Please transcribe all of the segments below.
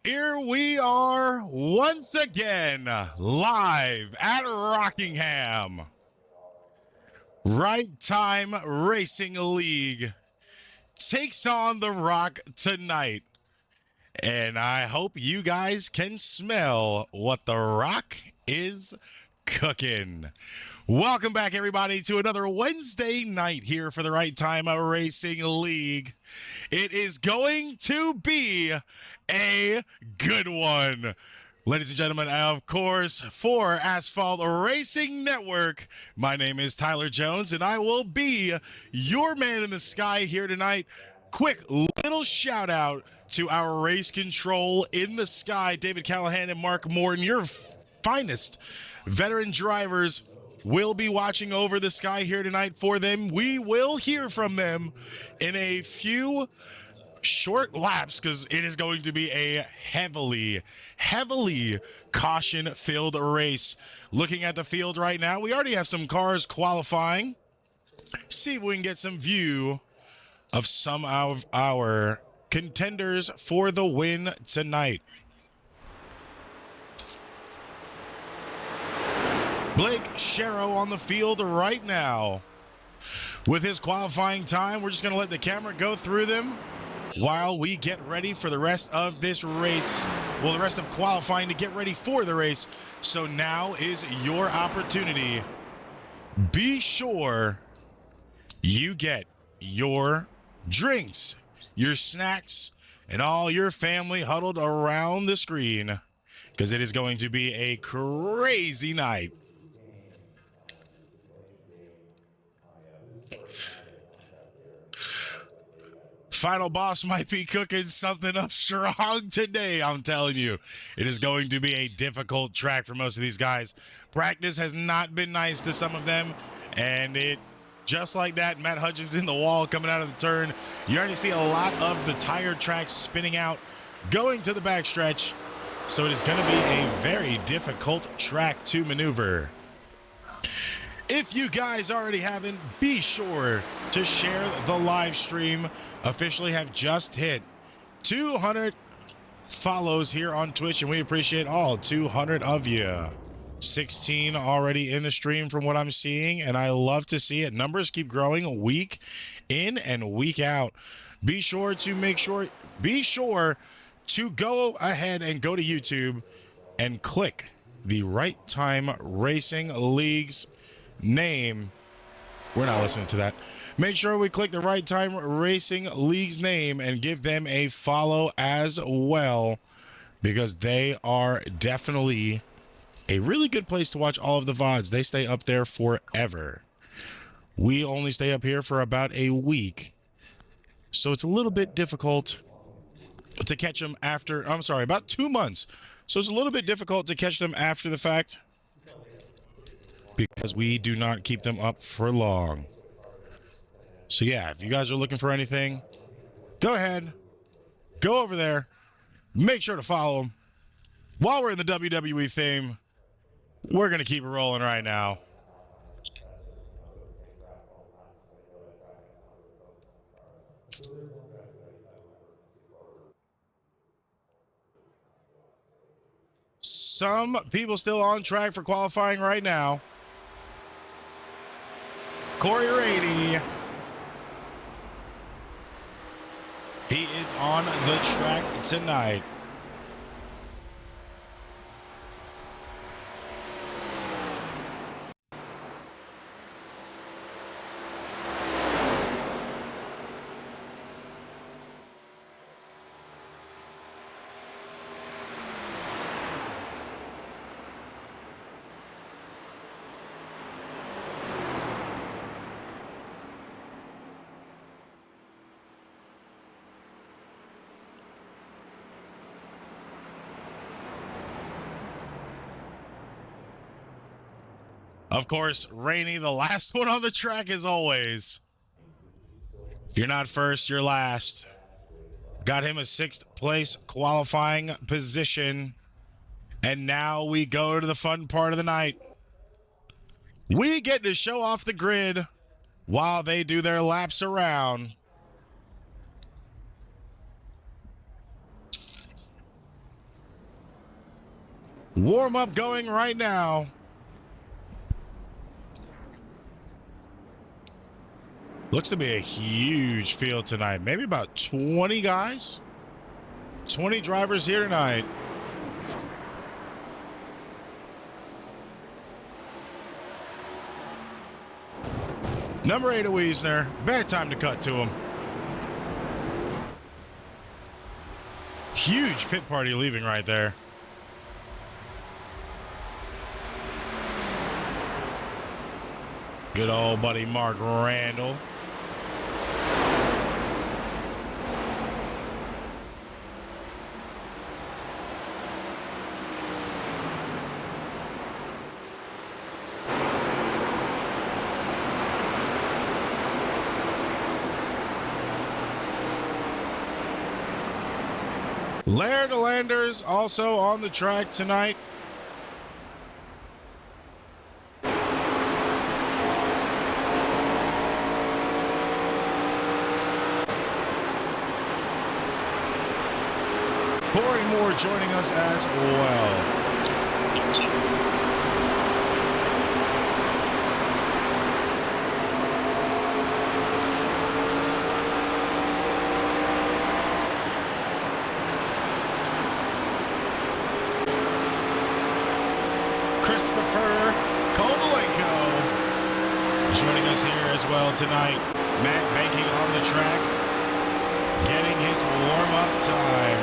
Here we are once again, live at Rockingham. Right Time Racing League takes on the Rock tonight. And I hope you guys can smell what the Rock is cooking. Welcome back, everybody, to another Wednesday night here for the Right Time Racing League. It is going to be a good one. Ladies and gentlemen, of course, for Asphalt Racing Network, my name is Tyler Jones, and I will be your man in the sky here tonight. Quick little shout out to our race control in the sky, David Callahan and Mark Morton, your finest veteran drivers will be watching over the sky here tonight for them. We will hear from them in a few short laps because it is going to be a heavily caution-filled race. Looking at the field right now, we already have some cars qualifying. See if we can get some view of some of our contenders for the win tonight. Blake Sharrow on the field right now. With his qualifying time, we're just going to let the camera go through them while we get ready for the rest of this race. Well, the rest of qualifying to get ready for the race. So now is your opportunity. Be sure you get your drinks, your snacks, and all your family huddled around the screen because it is going to be a crazy night. Final Boss might be cooking something up strong today, I'm telling you. It is going to be a difficult track for most of these guys. Practice has not been nice to some of them, and it, just like that, Matt Hudgens in the wall coming out of the turn. You already see a lot of the tire tracks spinning out, going to the backstretch, so it is going to be a very difficult track to maneuver. If you guys already haven't, be sure to share the live stream. Officially have just hit 200 follows here on Twitch, and we appreciate all 200 of you. 16 already in the stream from what I'm seeing, and I love to see it. Numbers keep growing week in and week out. Be sure to go ahead and go to YouTube and click the Right Time Racing League's name. We're not listening to that. Make sure we click the Right Time Racing League's name and give them a follow as well, because they are definitely a really good place to watch all of the VODs. They stay up there forever. We only stay up here for about a week, so it's a little bit difficult to catch them after, I'm sorry, about 2 months. So it's a little bit difficult to catch them after the fact, because we do not keep them up for long. So yeah, if you guys are looking for anything, go ahead, go over there, make sure to follow them. While we're in the WWE theme, we're going to keep it rolling right now. Some people still on track for qualifying right now. Corey Rady. He is on the track tonight. Of course, Rainey, the last one on the track as always. If you're not first, you're last. Got him a 6th place qualifying position. And now we go to the fun part of the night. We get to show off the grid while they do their laps around. Warm up going right now. Looks to be a huge field tonight. Maybe about 20 guys. 20 drivers here tonight. Number 8 of Wiesner. Bad time to cut to him. Huge pit party leaving right there. Good old buddy Mark Randall. Laird Landers also on the track tonight. Corey Moore joining us as well. Christopher Kovalenko joining us here as well tonight. Matt Banking on the track, getting his warm-up time.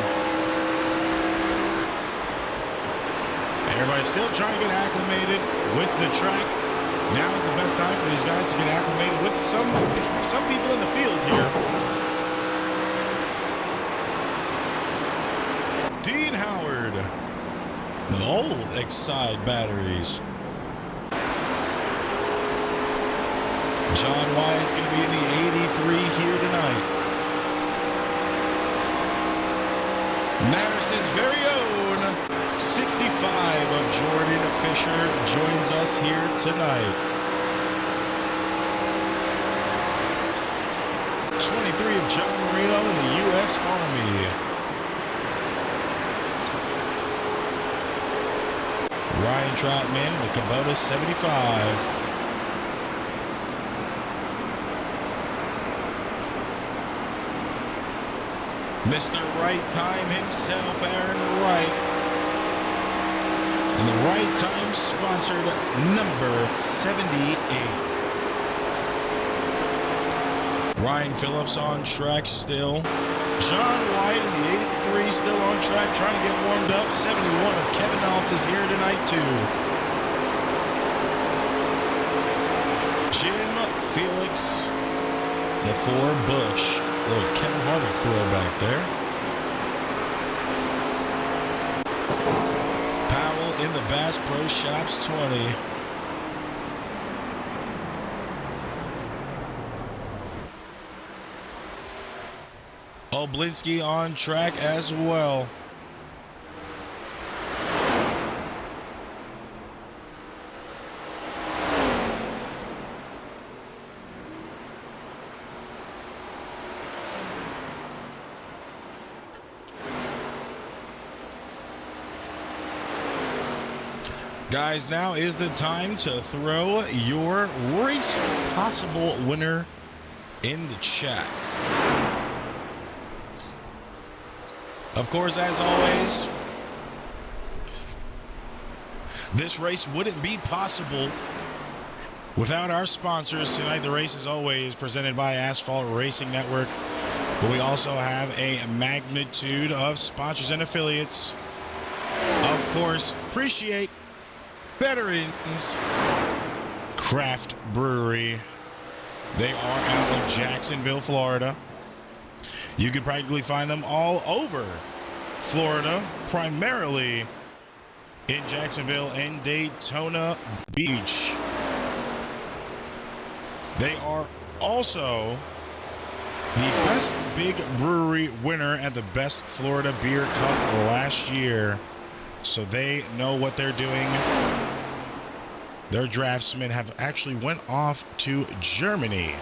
Everybody's still trying to get acclimated with the track. Now is the best time for these guys to get acclimated with some people in the field here. Dean Howard, the old Excite batteries. John Wyatt's going to be in the 83 here tonight. Maris's very own 65 of Jordan Fisher joins us here tonight. 23 of John Marino in the U.S. Army. Ryan Troutman in the Kubota 75. Mr. Right Time himself, Aaron Wright. And the Right Time sponsored number 78. Ryan Phillips on track still. John White in the 83 still on track, trying to get warmed up. 71 of Kevin Alf is here tonight too. Jim Felix, the 4 Bush. Little Kevin Harvick throwback there. Powell in the Bass Pro Shops 20. Oblinski on track as well. Guys, now is the time to throw your race possible winner in the chat. Of course, as always, this race wouldn't be possible without our sponsors. Tonight, the race is always presented by Asphalt Racing Network, but we also have a magnitude of sponsors and affiliates. Of course, appreciate Veterans Craft Brewery. They are out of Jacksonville, Florida. You can practically find them all over Florida, primarily in Jacksonville and Daytona Beach. They are also the Best Big Brewery winner at the Best Florida Beer Cup last year. So they know what they're doing. Their draftsmen have actually went off to Germany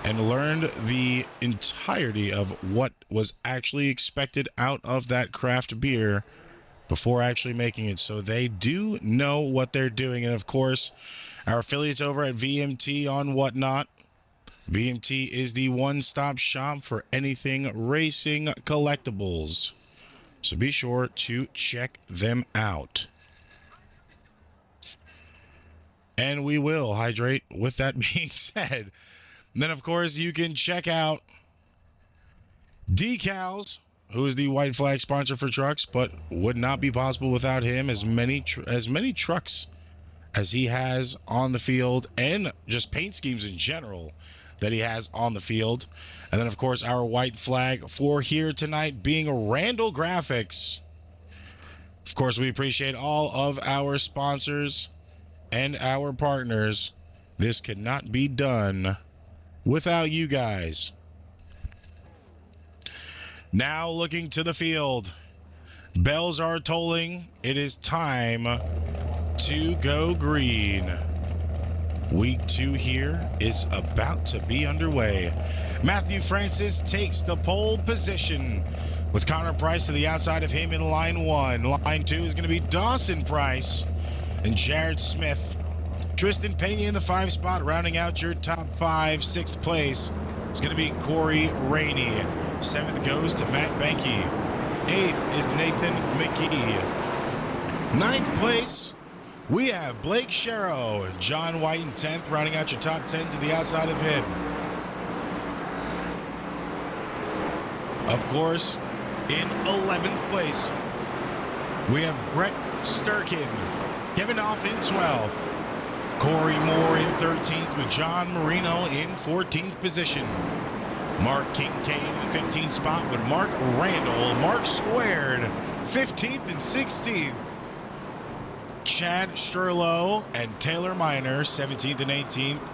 and learned the entirety of what was actually expected out of that craft beer before actually making it. So they do know what they're doing. And of course, our affiliates over at VMT on Whatnot. VMT is the one-stop shop for anything racing collectibles. So be sure to check them out. And we will hydrate with that being said. And then, of course, you can check out Decals, who is the white flag sponsor for trucks, but would not be possible without him. As many trucks as he has on the field, and just paint schemes in general that he has on the field. And then, of course, our white flag for here tonight being Randall Graphics. Of course, we appreciate all of our sponsors and our partners. This could not be done without you guys. Now looking to the field. Bells are tolling. It is time to go green. Week 2 here is about to be underway. Matthew Francis takes the pole position with Connor Price to the outside of him in line 1. Line 2 is going to be Dawson Price and Jared Smith. Tristan Pena in the 5 spot, rounding out your top 5. 6th place is going to be Corey Rainey. 7th goes to Matt Banky. 8th is Nathan McGee. 9th place, we have Blake Sharrow. John White in 10th, rounding out your top 10 to the outside of him. Of course, in 11th place, we have Brett Sturkin. Kevin Off in 12th. Corey Moore in 13th with John Marino in 14th position. Mark Kincaid in the 15th spot with Mark Randall. Mark Squared, 15th and 16th. Chad Sturlow and Taylor Miner, 17th and 18th.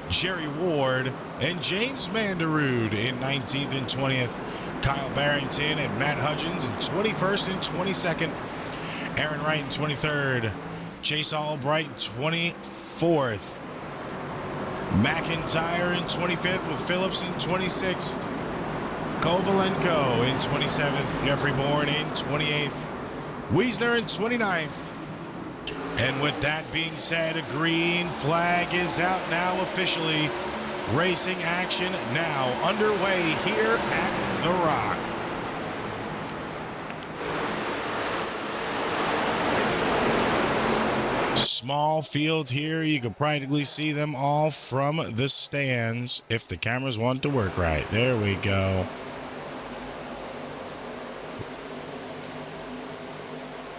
Jerry Ward and James Mandarood in 19th and 20th. Kyle Barrington and Matt Hudgens in 21st and 22nd. Aaron Wright in 23rd. Chase Albright in 24th. McIntyre in 25th with Phillips in 26th. Kovalenko in 27th. Jeffrey Bourne in 28th. Wiesner in 29th. And with that being said, a green flag is out now officially. Racing action now underway here at The Rock. Small field here. You can practically see them all from the stands if the cameras want to work right. There we go.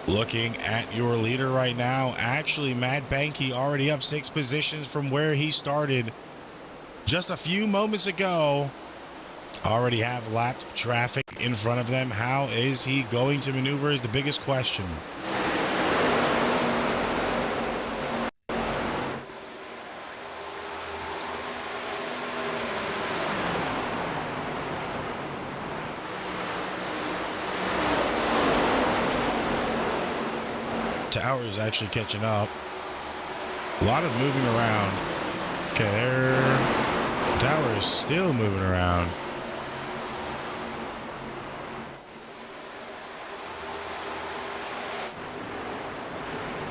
Looking at your leader right now, actually Matt Banky already up 6 positions from where he started just a few moments ago. Already have lapped traffic in front of them. How is he going to maneuver is the biggest question. Tower is actually catching up. A lot of moving around. Okay, there. Tower is still moving around.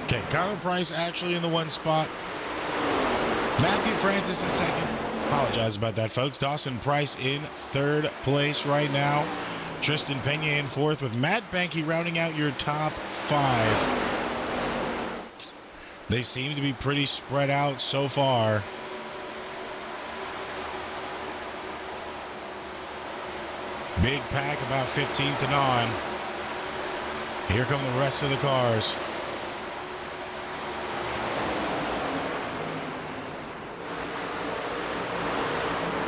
Okay, Connor Price actually in the 1 spot. Matthew Francis in 2nd. Apologize about that, folks. Dawson Price in 3rd place right now. Tristan Pena in 4th with Matt Banky rounding out your top 5. They seem to be pretty spread out so far. Big pack about 15th and on. Here come the rest of the cars.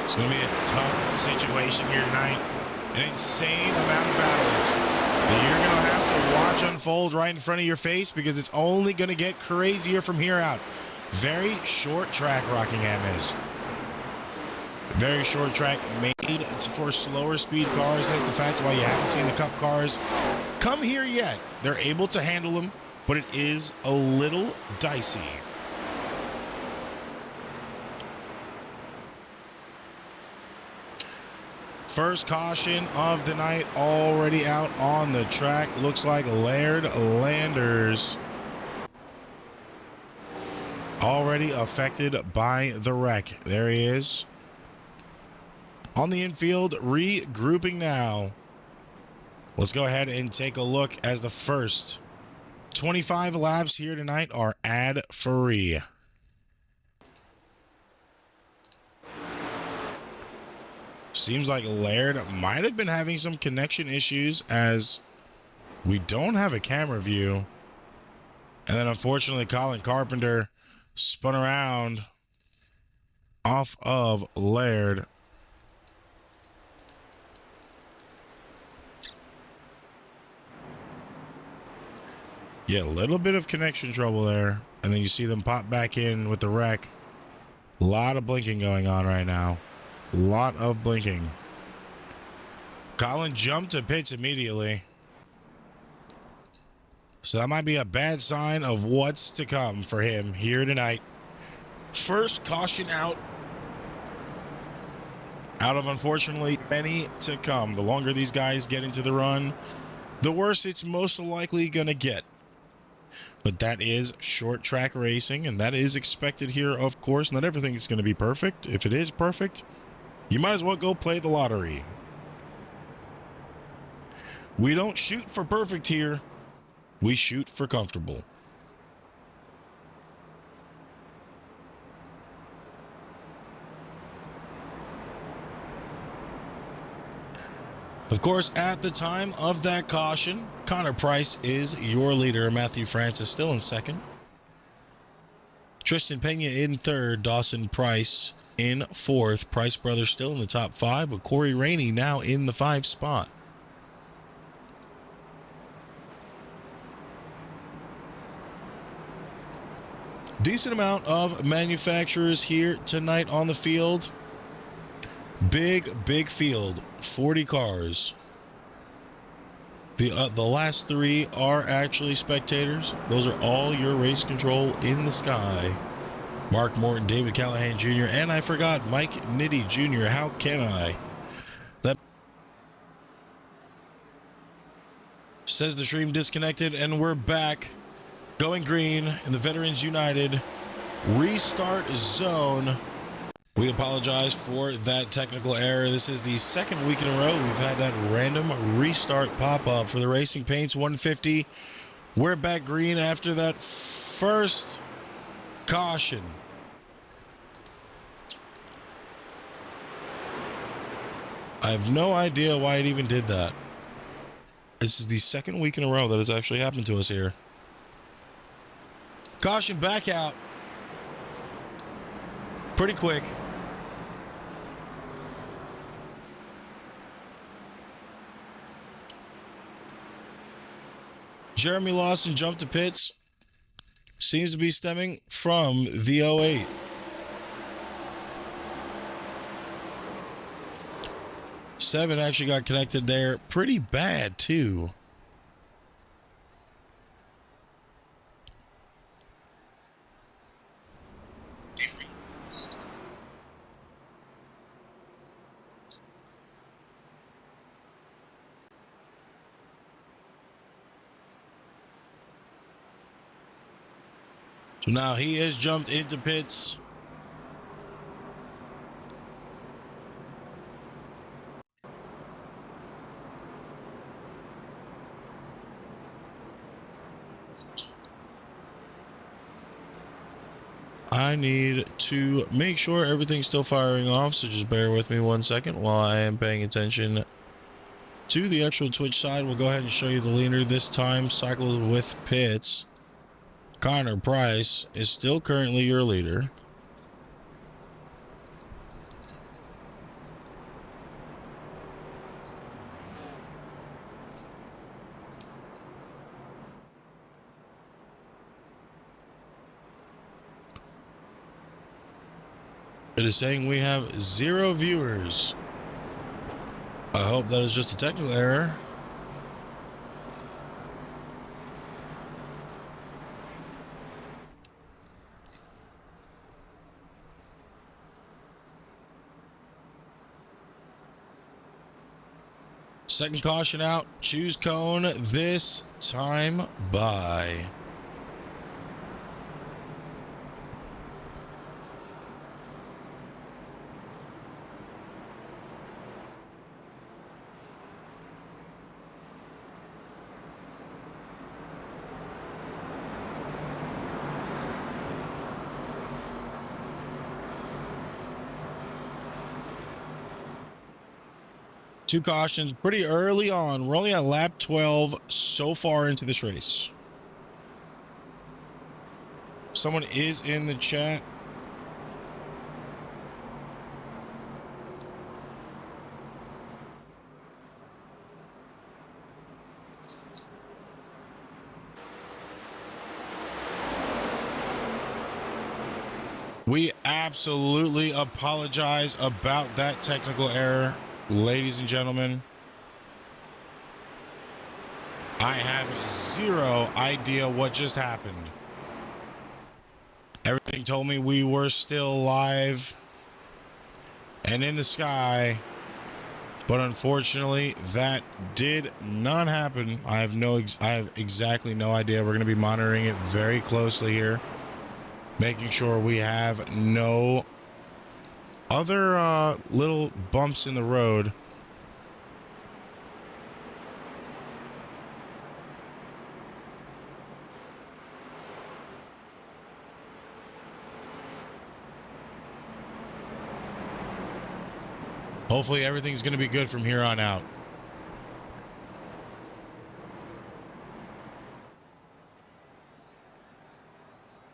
It's going to be a tough situation here tonight. An insane amount of battles that you're going to have to watch unfold right in front of your face, because it's only going to get crazier from here out. Very short track Rockingham is. Very short track, made for slower speed cars. That's the fact why you haven't seen the Cup cars come here yet. They're able to handle them, but it is a little dicey. First caution of the night already out on the track. Looks like Laird Landers already affected by the wreck. There he is. On the infield, regrouping now. Let's go ahead and take a look as the first 25 laps here tonight are ad-free. Seems like Laird might have been having some connection issues as we don't have a camera view. And then unfortunately, Colin Carpenter spun around off of Laird. Yeah, a little bit of connection trouble there. And then you see them pop back in with the wreck. A lot of blinking going on right now. A lot of blinking. Colin jumped to pits immediately. So that might be a bad sign of what's to come for him here tonight. First caution out. Out of, unfortunately, many to come. The longer these guys get into the run, the worse it's most likely going to get. But that is short track racing, and that is expected here, of course. Not everything is going to be perfect. If it is perfect, you might as well go play the lottery. We don't shoot for perfect here. We shoot for comfortable. Of course, at the time of that caution, Connor Price is your leader. Matthew Francis still in second. Tristan Pena in third. Dawson Price in fourth. Price brothers still in the top five, with Corey Rainey now in the 5 spot. Decent amount of manufacturers here tonight on the field. Big field. 40 cars. The last 3 are actually spectators. Those are all your race control in the sky. Mark Morton, David Callahan Jr., and I forgot Mike Nitty Jr. How can I? That says the stream disconnected, and we're back. Going green in the Veterans United restart zone. We apologize for that technical error. This is the second week in a row we've had that random restart pop up for the Racing Paints 150. We're back green after that first caution. I have no idea why it even did that. This is the second week in a row that it's actually happened to us here. Caution back out. Pretty quick. Jeremy Lawson jumped to pits. Seems to be stemming from the 08. Seven actually got connected there pretty bad too. So now he has jumped into pits. I need to make sure everything's still firing off, so just bear with me 1 second while I am paying attention to the actual Twitch side. We'll go ahead and show you the leader this time. Cycles with pits. Connor Price is still currently your leader. It is saying we have 0 viewers. I hope that is just a technical error. Second caution out. Choose cone this time by. Two cautions pretty early on. We're only at lap 12 so far into this race. Someone is in the chat. We absolutely apologize about that technical error, ladies and gentlemen. I have zero idea what just happened. Everything told me we were still live and in the sky, but unfortunately that did not happen. I have exactly no idea. We're going to be monitoring it very closely here, making sure we have no other little bumps in the road. Hopefully everything's going to be good from here on out.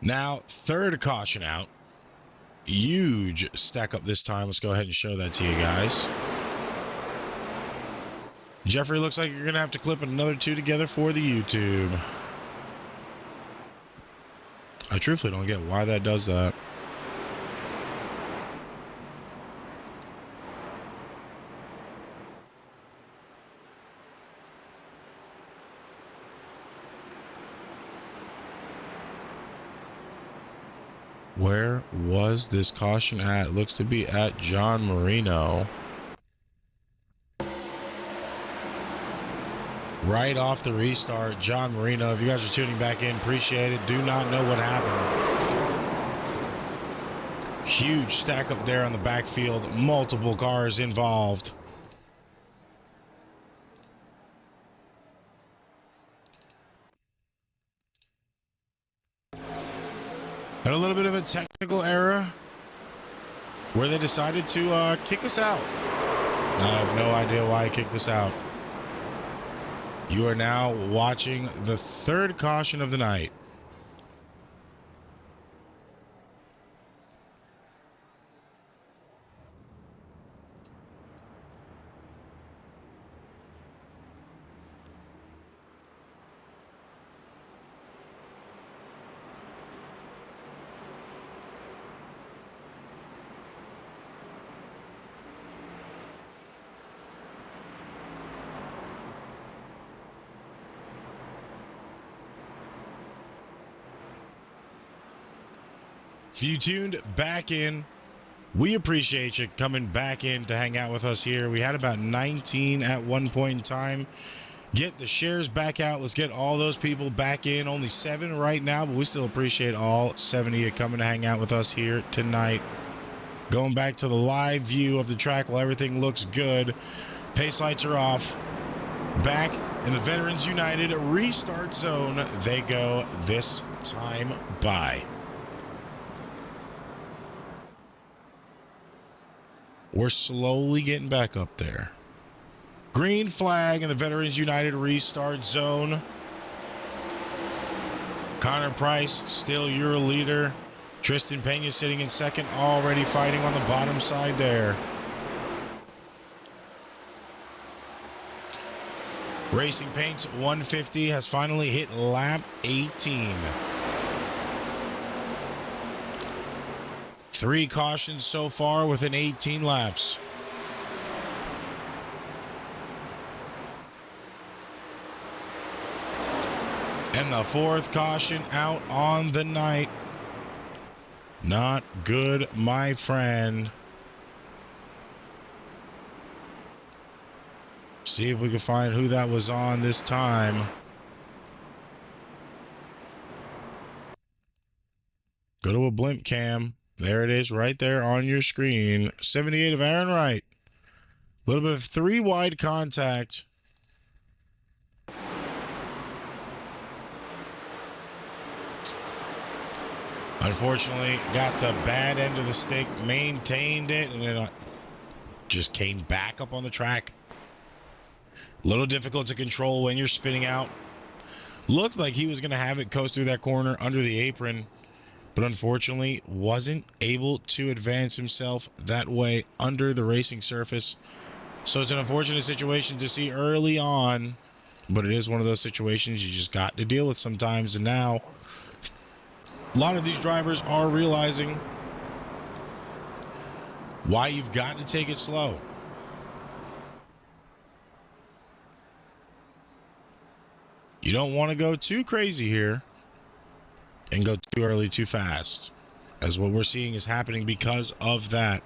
Now, third caution out. Huge stack up this time. Let's go ahead and show that to you guys. Jeffrey, looks like you're going to have to clip another two together for the YouTube. I truthfully don't get why that does that. Where was this caution at? It looks to be at John Marino. Right off the restart, John Marino. If you guys are tuning back in, appreciate it. Do not know what happened. Huge stack up there on the backfield. Multiple cars involved. Had a little bit of a technical error where they decided to kick us out. I have no idea why I kicked us out. You are now watching the third caution of the night. If you tuned back in, we appreciate you coming back in to hang out with us here. We had about 19 at one point in time. Get the shares back out. Let's get all those people back in. Only 7 right now, but we still appreciate all 70 of you coming to hang out with us here tonight. Going back to the live view of the track while everything looks good. Pace lights are off. Back in the Veterans United restart zone, they go this time by. We're slowly getting back up there. Green flag in the Veterans United restart zone. Connor Price, still your leader. Tristan Pena sitting in second, already fighting on the bottom side there. Racing Paints 150 has finally hit lap 18. 3 cautions so far within 18 laps. And the 4th caution out on the night. Not good, my friend. See if we can find who that was on this time. Go to a blimp cam. There it is right there on your screen. 78 of Aaron Wright. A little bit of 3 wide contact. Unfortunately, got the bad end of the stick, maintained it, and then just came back up on the track. A little difficult to control when you're spinning out. Looked like he was going to have it coast through that corner under the apron, but unfortunately wasn't able to advance himself that way under the racing surface. So it's an unfortunate situation to see early on, but it is one of those situations you just got to deal with sometimes. And now a lot of these drivers are realizing why you've got to take it slow. You don't want to go too crazy here and go too early, too fast, as what we're seeing is happening because of that.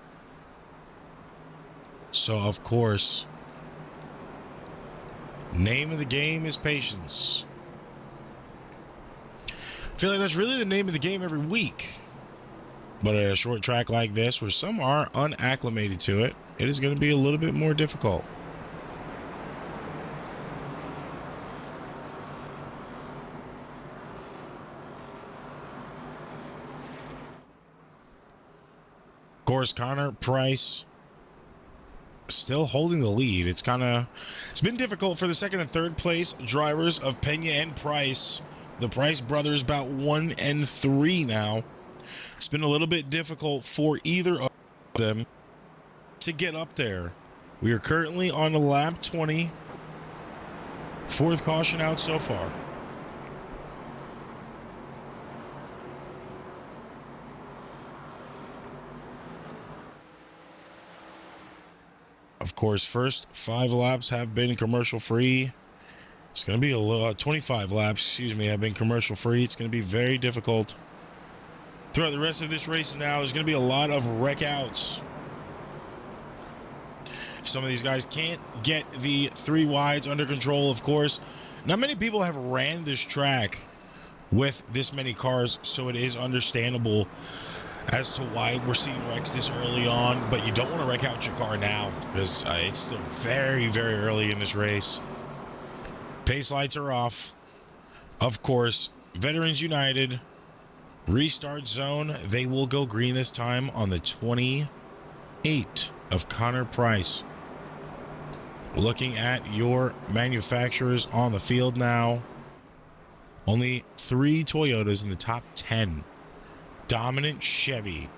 So, of course, name of the game is patience. I feel like that's really the name of the game every week. But at a short track like this, where some are unacclimated to it, it is going to be a little bit more difficult. Of course, Connor Price still holding the lead. It's been difficult for the second and third place drivers of Pena and Price. The Price brothers about 1 and 3 now. It's been a little bit difficult for either of them to get up there. We are currently on lap 20. 4th caution out so far. Of course, first 5 laps have been commercial free. It's going to be a little 25 laps, have been commercial free. It's going to be very difficult. Throughout the rest of this race now, there's going to be a lot of wreck outs. If some of these guys can't get the 3 wides under control, of course. Not many people have ran this track with this many cars, so it is understandable as to why we're seeing wrecks this early on, but you don't want to wreck out your car now because it's still very, very early in this race. Pace lights are off. Of course, Veterans United, restart zone. They will go green this time on the 28 of Connor Price. Looking at your manufacturers on the field now, only 3 Toyotas in the top 10. Dominant Chevy.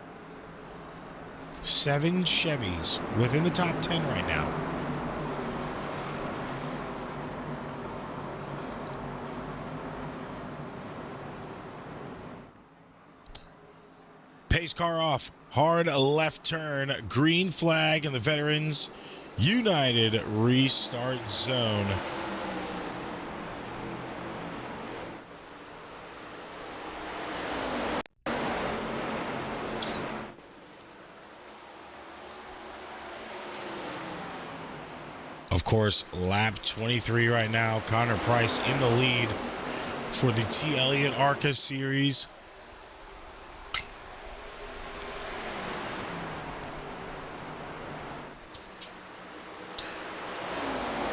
7 Chevys within the top 10 right now. Pace car off. Hard left turn. Green flag in the Veterans United restart zone. Of course, lap 23 right now. Connor Price in the lead for the T. Elliott Arca series.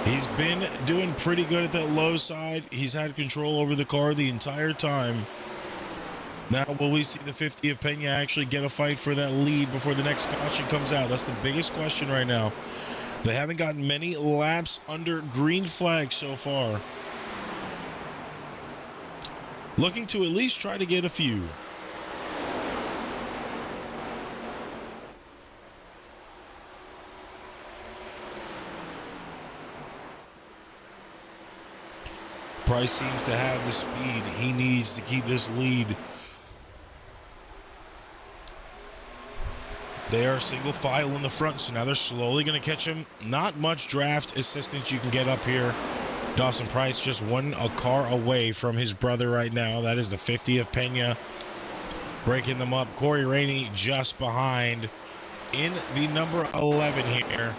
He's been doing pretty good at that low side. He's had control over the car the entire time. Now, will we see the 50 of Pena actually get a fight for that lead before the next caution comes out? That's the biggest question right now. They haven't gotten many laps under green flag so far. Looking to at least try to get a few. Price seems to have the speed he needs to keep this lead. They are single file in the front, so now they're slowly going to catch him. Not much draft assistance you can get up here. Dawson Price just a car away from his brother right now. That is the 50 of Pena. Breaking them up. Corey Rainey just behind in the number 11 here.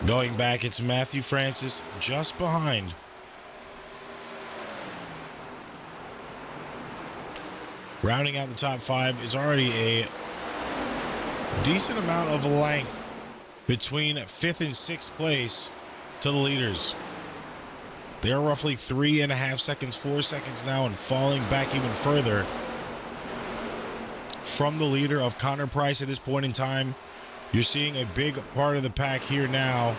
Going back, it's Matthew Francis just behind. Rounding out the top 5 is already a decent amount of length between 5th and 6th place to the leaders. They're roughly 3.5 seconds, 4 seconds now, and falling back even further from the leader of Connor Price at this point in time. You're seeing a big part of the pack here now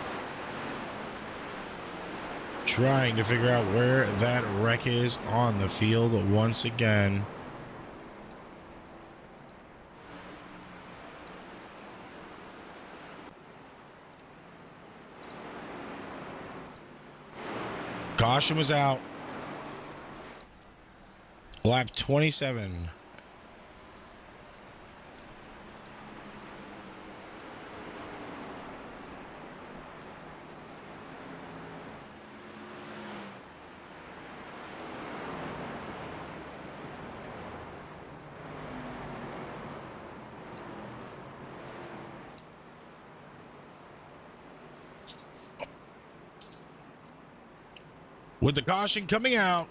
trying to figure out where that wreck is on the field once again. Caution was out. Lap 27. With the caution coming out,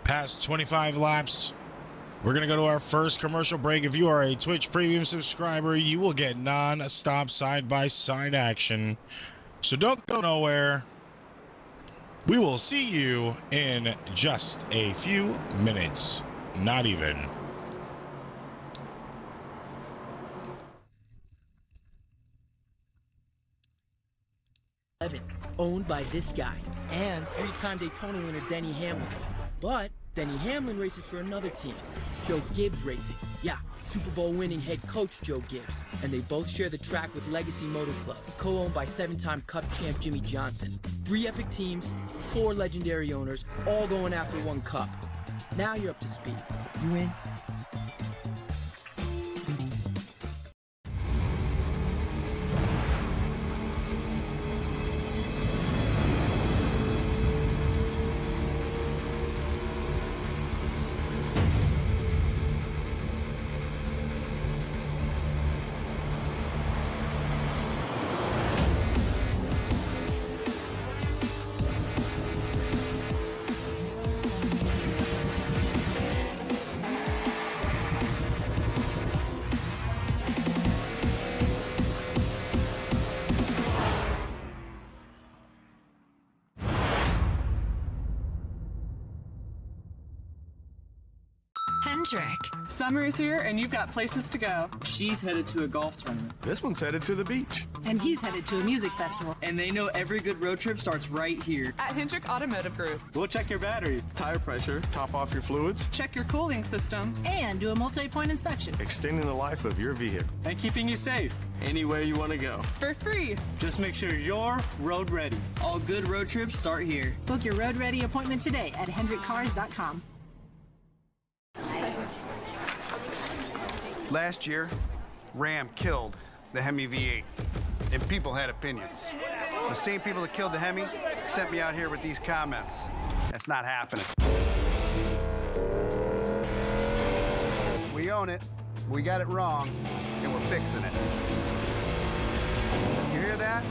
past 25 laps, we're going to go to our first commercial break. If you are a Twitch Premium subscriber, you will get non-stop side-by-side action. So don't go nowhere. We will see you in just a few minutes. Not even. Owned by this guy and 3-time Daytona winner Denny Hamlin. But Denny Hamlin races for another team, Joe Gibbs Racing. Yeah, Super Bowl winning head coach Joe Gibbs. And they both share the track with Legacy Motor Club, co-owned by 7-time Cup champ Jimmy Johnson. 3 epic teams, 4 legendary owners, all going after 1 cup. Now you're up to speed. You in? Summer is here and you've got places to go. She's headed to a golf tournament. This one's headed to the beach. And he's headed to a music festival. And they know every good road trip starts right here. At Hendrick Automotive Group. We'll check your battery, tire pressure, top off your fluids, Check your cooling system. And do a multi-point inspection. extending the life of your vehicle. And keeping you safe. Anywhere you want to go. For free. Just make sure you're road ready. All good road trips start here. Book your road ready appointment today at hendrickcars.com. Last year, Ram killed the Hemi V8, and people had opinions. The same people that killed the Hemi sent me out here with these comments. That's not happening. We own it, we got it wrong, and we're fixing it. You hear that?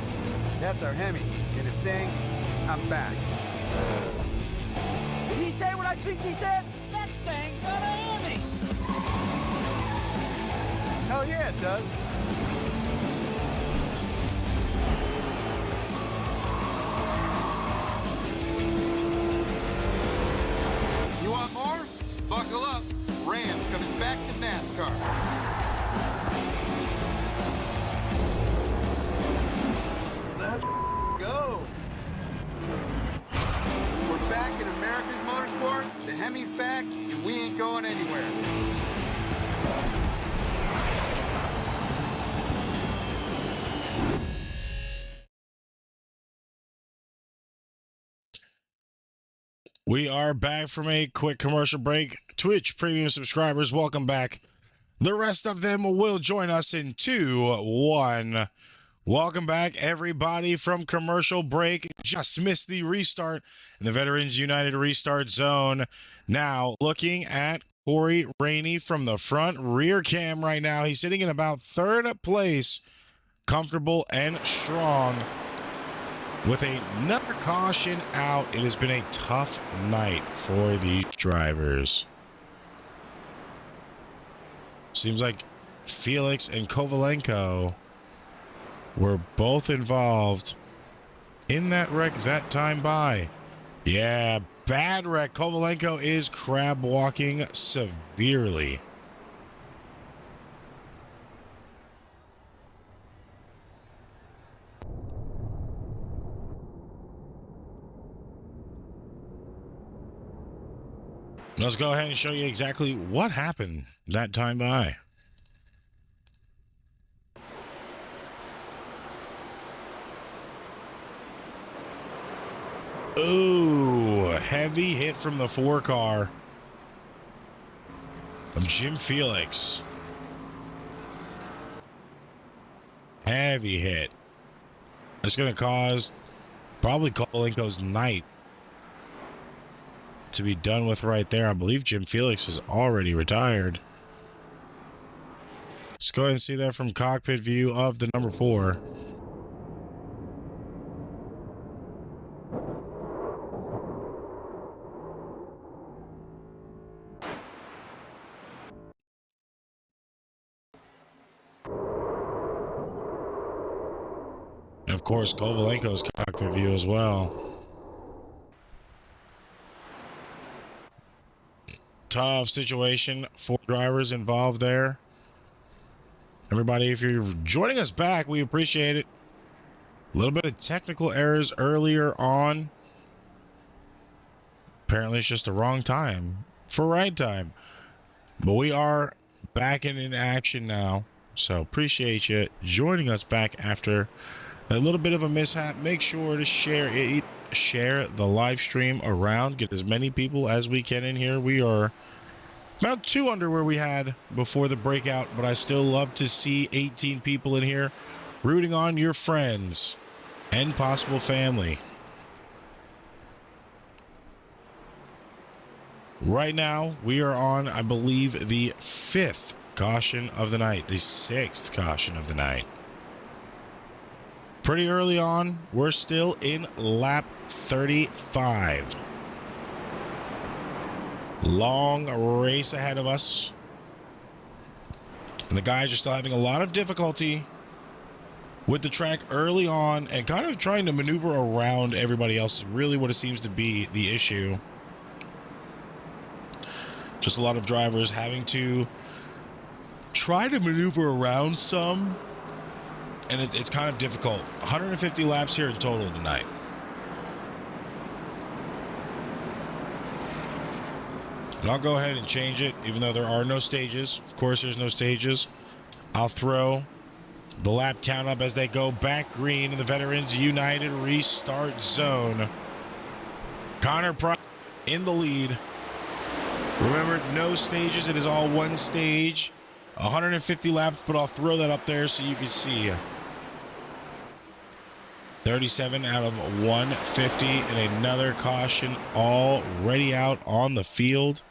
That's our Hemi, and it's saying, I'm back. Did he say what I think he said? That thing's got a Hemi! Hell yeah, it does. You want more? Buckle up. Ram's coming back to NASCAR. Let's go. We're back in America's motorsport. The Hemi's back, and we ain't going anywhere. We are back from a quick commercial break. Twitch Premium subscribers, welcome back. The rest of them will join us in 2, 1. Welcome back, everybody, from commercial break. Just missed the restart in the Veterans United restart zone. Now, looking at Corey Rainey from the front rear cam right now. He's sitting in about 3rd place comfortable and strong with another caution out. It has been a tough night for these drivers. Seems like Felix and Kovalenko were both involved in that wreck that time by. Yeah, bad wreck. Kovalenko is crab walking severely. Let's go ahead and show you exactly what happened that time by. Ooh, heavy hit from the 4 car of Jim Felix. Heavy hit. It's going to cause probably Kovalenko's night to be done with right there. I believe Jim Felix is already retired. Let's go ahead and see that from cockpit view of the number 4. Of course, Kovalenko's cockpit view as well. Tough situation for drivers involved there. Everybody, if you're joining us back, we appreciate it. A little bit of technical errors earlier on. Apparently it's just the wrong time for right time. But we are back in action now. So appreciate you joining us back after a little bit of a mishap. Make sure to share the live stream around. Get as many people as we can in here. We are about 2 under where we had before the breakout, but I still love to see 18 people in here rooting on your friends and possible family. Right now, we are on, I believe, the 5th caution of the night, the 6th caution of the night. Pretty early on, we're still in lap 35. Long race ahead of us. And the guys are still having a lot of difficulty with the track early on and kind of trying to maneuver around everybody else. Really what it seems to be the issue. Just a lot of drivers having to try to maneuver around some. And it's kind of difficult. 150 laps here in total tonight. And I'll go ahead and change it, even though there are no stages. Of course, there's no stages. I'll throw the lap count up as they go back green in the Veterans United restart zone. Connor Price in the lead. Remember, no stages. It is all one stage. 150 laps, but I'll throw that up there so you can see. 37 out of 150 and another caution already out on the field.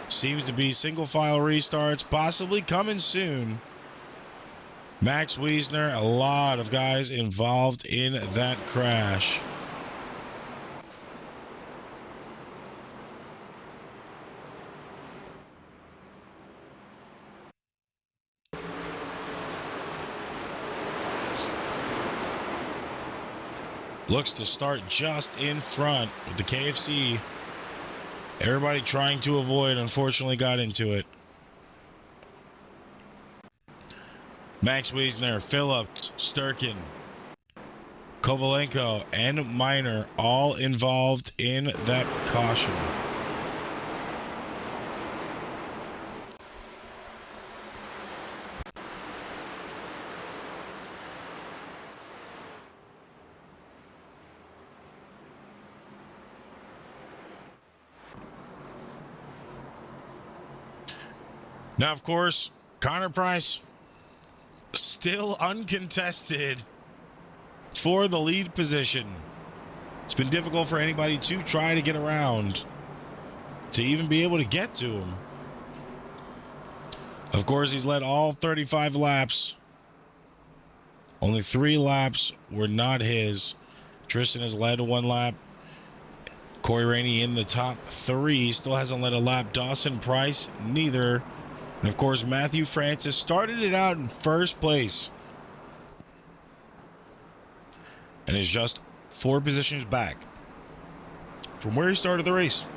Seems to be single file restarts possibly coming soon. Max Wiesner, a lot of guys involved in that crash. Looks to start just in front with the KFC. Everybody trying to avoid, unfortunately, got into it. Max Wiesner, Phillips, Sturkin, Kovalenko, and Miner all involved in that caution. Now, of course, Connor Price still uncontested for the lead position. It's been difficult for anybody to try to get around to even be able to get to him. Of course, he's led all 35 laps Only 3 laps were not his. Tristan has led 1 lap. Corey Rainey in the top 3. Still hasn't led a lap. Dawson Price, neither. And, of course, Matthew Francis started it out in first place. And is just 4 positions back from where he started the race.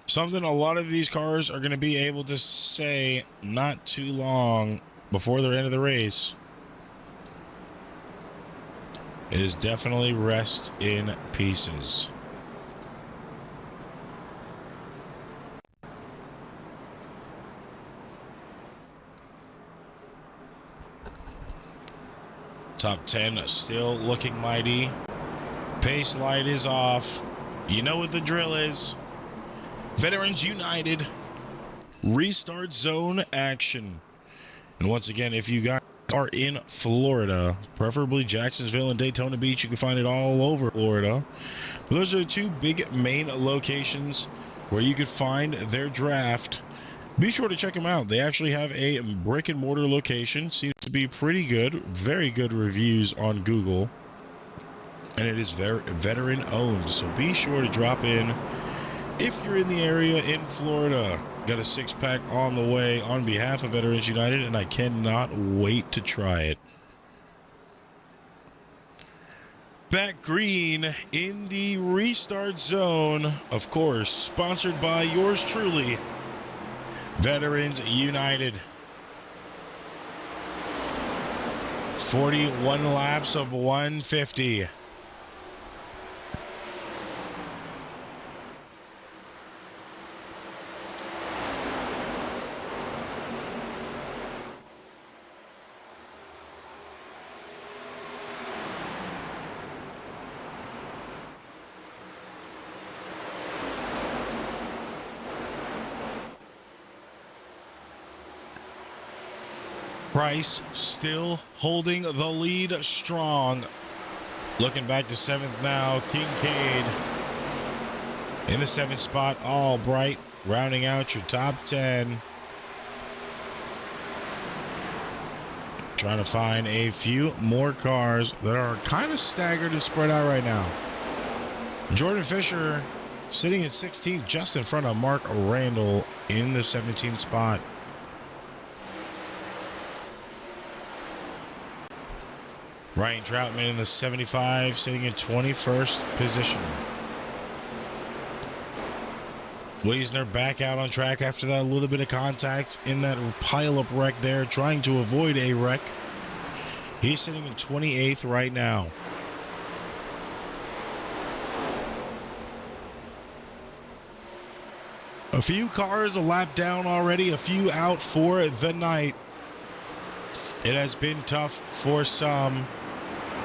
Something a lot of these cars are going to be able to say not too long before the end of the race is definitely rest in pieces. Top 10 still looking mighty. Pace light is off. You know what the drill is. Veterans United. Restart zone action. And once again, if you guys are in Florida, preferably Jacksonville and Daytona Beach, you can find it all over Florida. But those are the 2 big main locations where you could find their draft. Be sure to check them out. They actually have a brick and mortar location. Seems to be pretty good. Very good reviews on Google. And it is very veteran owned. So be sure to drop in if you're in the area in Florida. Got a 6-pack on the way on behalf of Veterans United, and I cannot wait to try it. Back green in the restart zone, of course, sponsored by yours truly, Veterans United. 41 laps of 150. Price still holding the lead strong. Looking back to 7th now. Kincaid in the 7th spot. Albright rounding out your top 10. Trying to find a few more cars that are kind of staggered and spread out right now. Jordan Fisher sitting at 16th, just in front of Mark Randall in the 17th spot. Ryan Troutman in the 75, sitting in 21st position. Wiesner back out on track after that little bit of contact in that pile-up wreck there, trying to avoid a wreck. He's sitting in 28th right now. A few cars a lap down already, a few out for the night. It has been tough for some,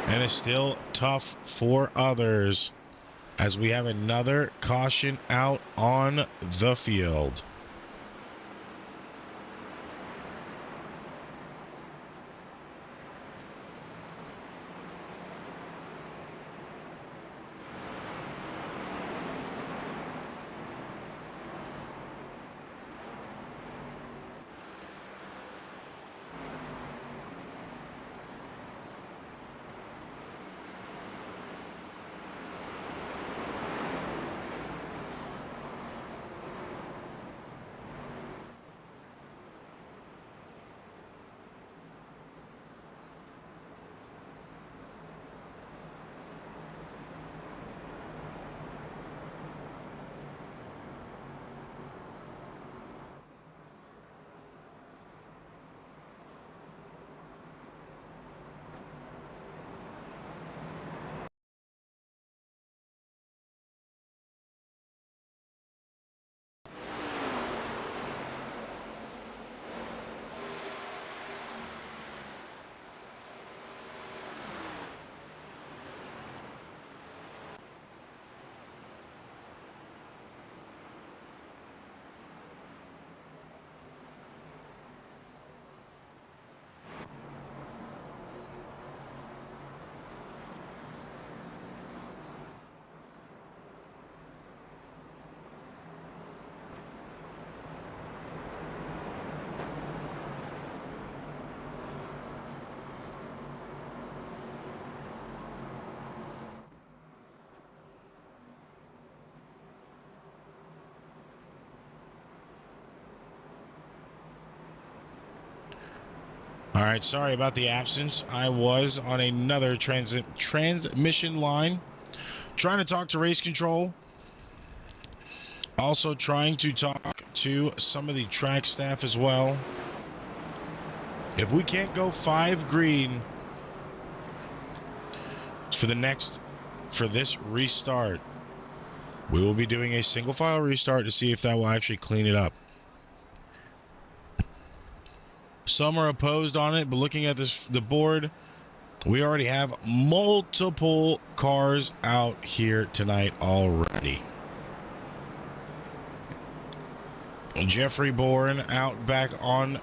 and it's still tough for others as we have another caution out on the field. All right, sorry about the absence. I was on another transmission line trying to talk to race control. Also trying to talk to some of the track staff as well. If we can't go 5 green for this restart, we will be doing a single file restart to see if that will actually clean it up. Some are opposed on it, but looking at the board, we already have multiple cars out here tonight already. Jeffrey Bourne out back on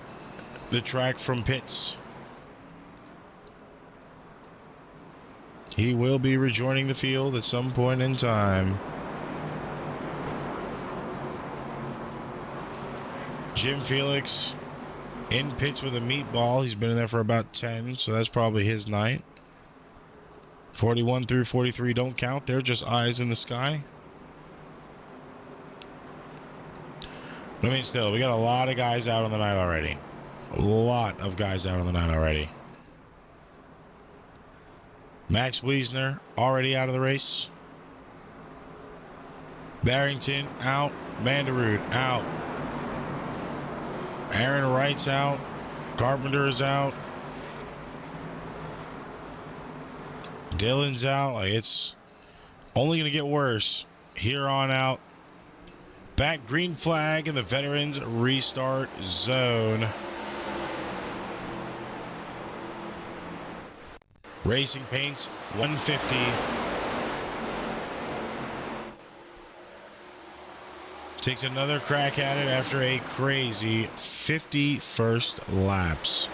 the track from pits. He will be rejoining the field at some point in time. Jim Felix in pits with a meatball. He's been in there for about 10, so that's probably his night. 41 through 43 don't count. They're just eyes in the sky. But I mean, still, we got a lot of guys out on the night already. A lot of guys out on the night already. Max Wiesner already out of the race. Barrington out. Mandarud out. Aaron Wright's out. Carpenter is out. Dylan's out. Like, it's only going to get worse here on out. Back green flag in the veterans restart zone. Racing Paints 150. Takes another crack at it after a crazy 51st laps.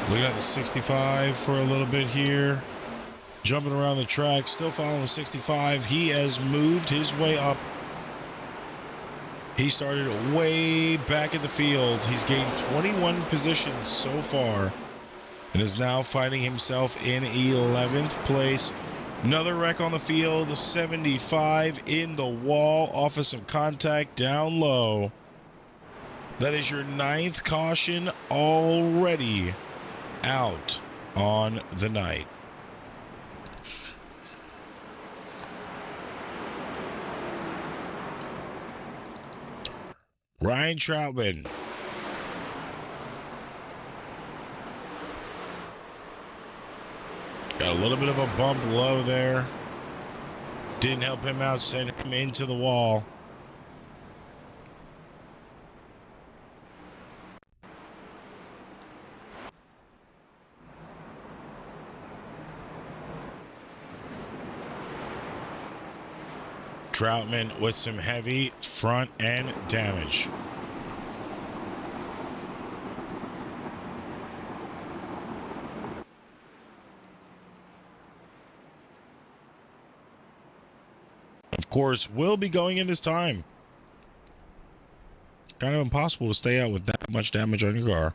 Looking at the 65 for a little bit here. Jumping around the track, still following the 65. He has moved his way up. He started way back in the field. He's gained 21 positions so far and is now finding himself in 11th place. Another wreck on the field, 75 in the wall off of some contact down low. That is your 9th caution already out on the night. Ryan Troutman. Got a little bit of a bump low there. Didn't help him out, sent him into the wall. Troutman with some heavy front end damage. Of course, will be going in this time. Kind of impossible to stay out with that much damage on your car.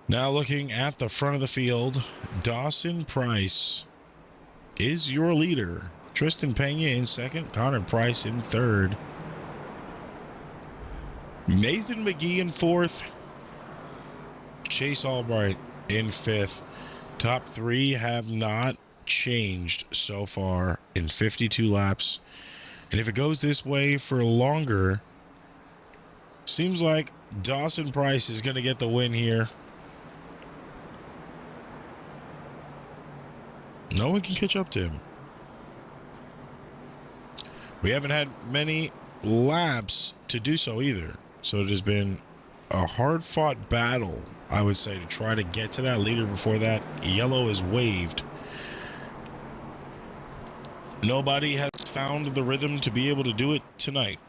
Now looking at the front of the field, Dawson Price is your leader. Tristan Pena in second, Connor Price in third. Nathan McGee in fourth. Chase Albright in fifth. Top three have not changed so far in 52 laps. And if it goes this way for longer, seems like Dawson Price is going to get the win here. No one can catch up to him. We haven't had many laps to do so either. So it has been a hard-fought battle, I would say, to try to get to that leader before that yellow is waved. Nobody has found the rhythm to be able to do it tonight.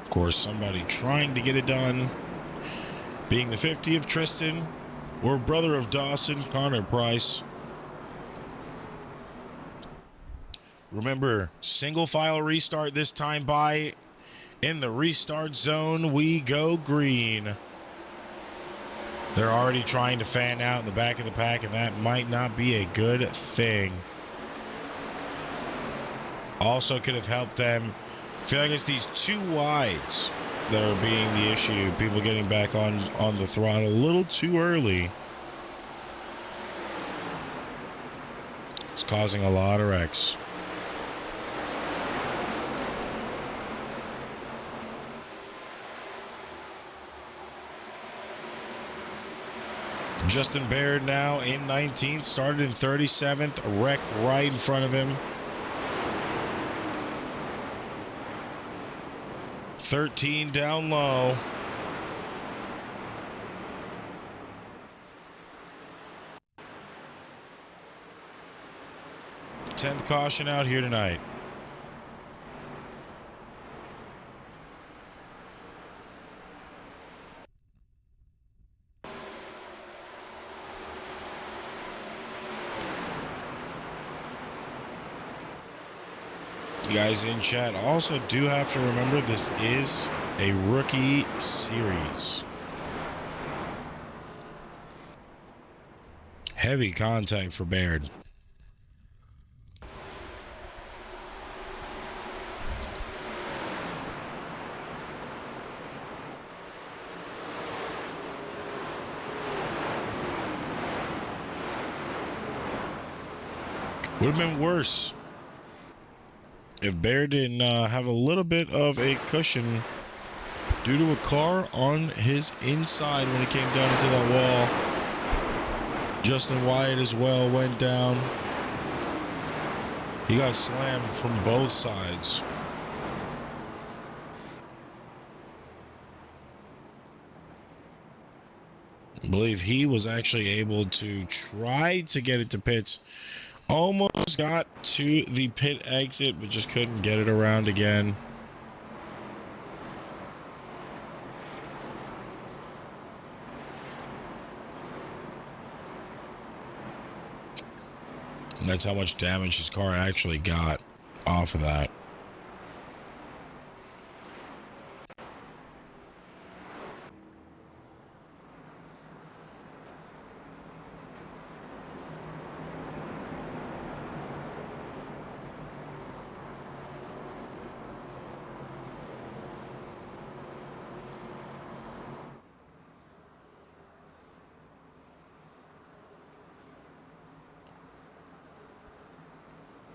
Of course, somebody trying to get it done. Being the 50 of Tristan, or brother of Dawson, Connor Price. Remember, single file restart this time by. In the restart zone, we go green. They're already trying to fan out in the back of the pack, and that might not be a good thing. Also could have helped them. I feel like it's these two wides that are being the issue. People getting back on the throttle a little too early. It's causing a lot of wrecks. Justin Baird now in 19th, started in 37th, a wreck right in front of him. 13 down low. Tenth caution out here tonight. You guys in chat also do have to remember this is a rookie series. Heavy contact for Baird. Would have been worse if Baird didn't have a little bit of a cushion due to a car on his inside when he came down into that wall. Justin Wyatt as well went down. He got slammed from both sides. I believe he was actually able to try to get it to pits. Almost got to the pit exit, but just couldn't get it around again. And that's how much damage his car actually got off of that.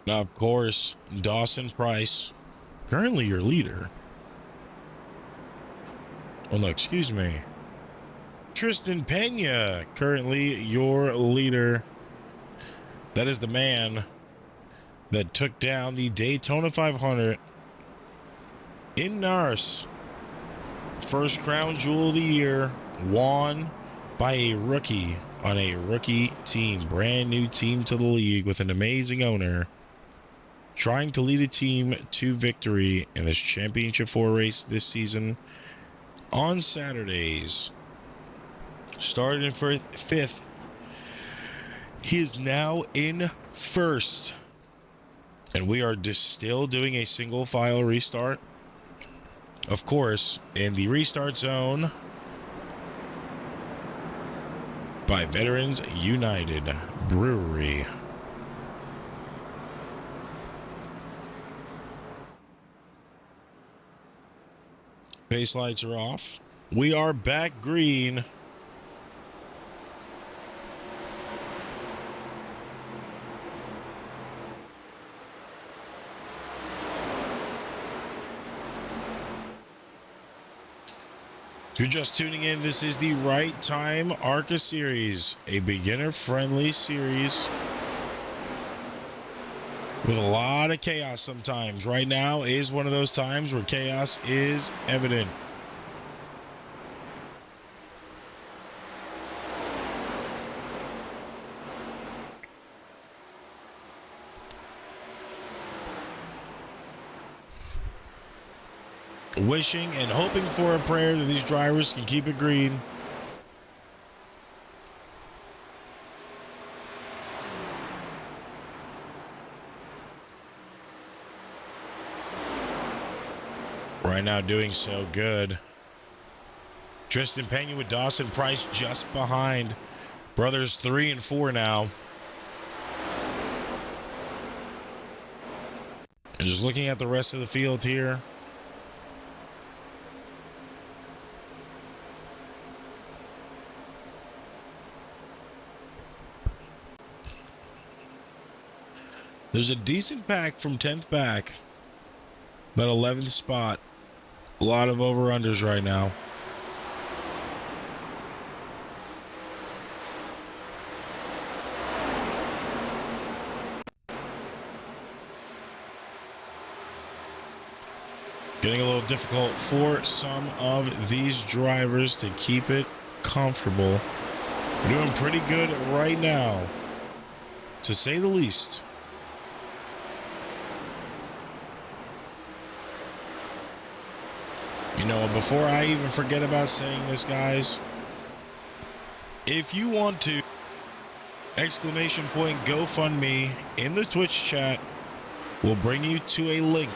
Now, of course, Dawson Price, currently your leader. Oh, no, excuse me. Tristan Pena, currently your leader. That is the man that took down the Daytona 500 in Nars. First crown jewel of the year, won by a rookie on a rookie team. Brand new team to the league with an amazing owner. Trying to lead a team to victory in this Championship 4 race this season on Saturdays. Started in fifth. He is now in first. And we are still doing a single file restart. Of course, in the restart zone by Veterans United Brewery. Base lights are off. We are back green. If you're just tuning in, this is the Right Time Arca series, a beginner-friendly series with a lot of chaos sometimes. Right now is one of those times where chaos is evident. Wishing and hoping for a prayer that these drivers can keep it green. Right now doing so good. Tristan Pena with Dawson Price just behind. Brothers 3 and 4 now. And just looking at the rest of the field here. There's a decent pack from 10th back. About 11th spot. A lot of over-unders right now. Getting a little difficult for some of these drivers to keep it comfortable. We're doing pretty good right now, to say the least. You know, before I even forget about saying this, guys, if you want to, !GoFundMe in the Twitch chat will bring you to a link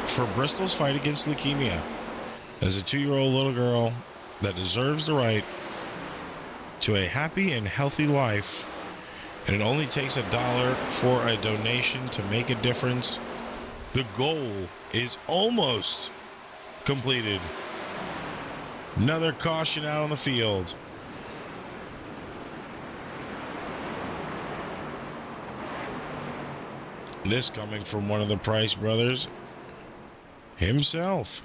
for Bristol's fight against leukemia. As a 2-year-old little girl that deserves the right to a happy and healthy life, and it only takes $1 for a donation to make a difference. The goal is almost completed. Another caution out on the field. This coming from one of the Price brothers himself.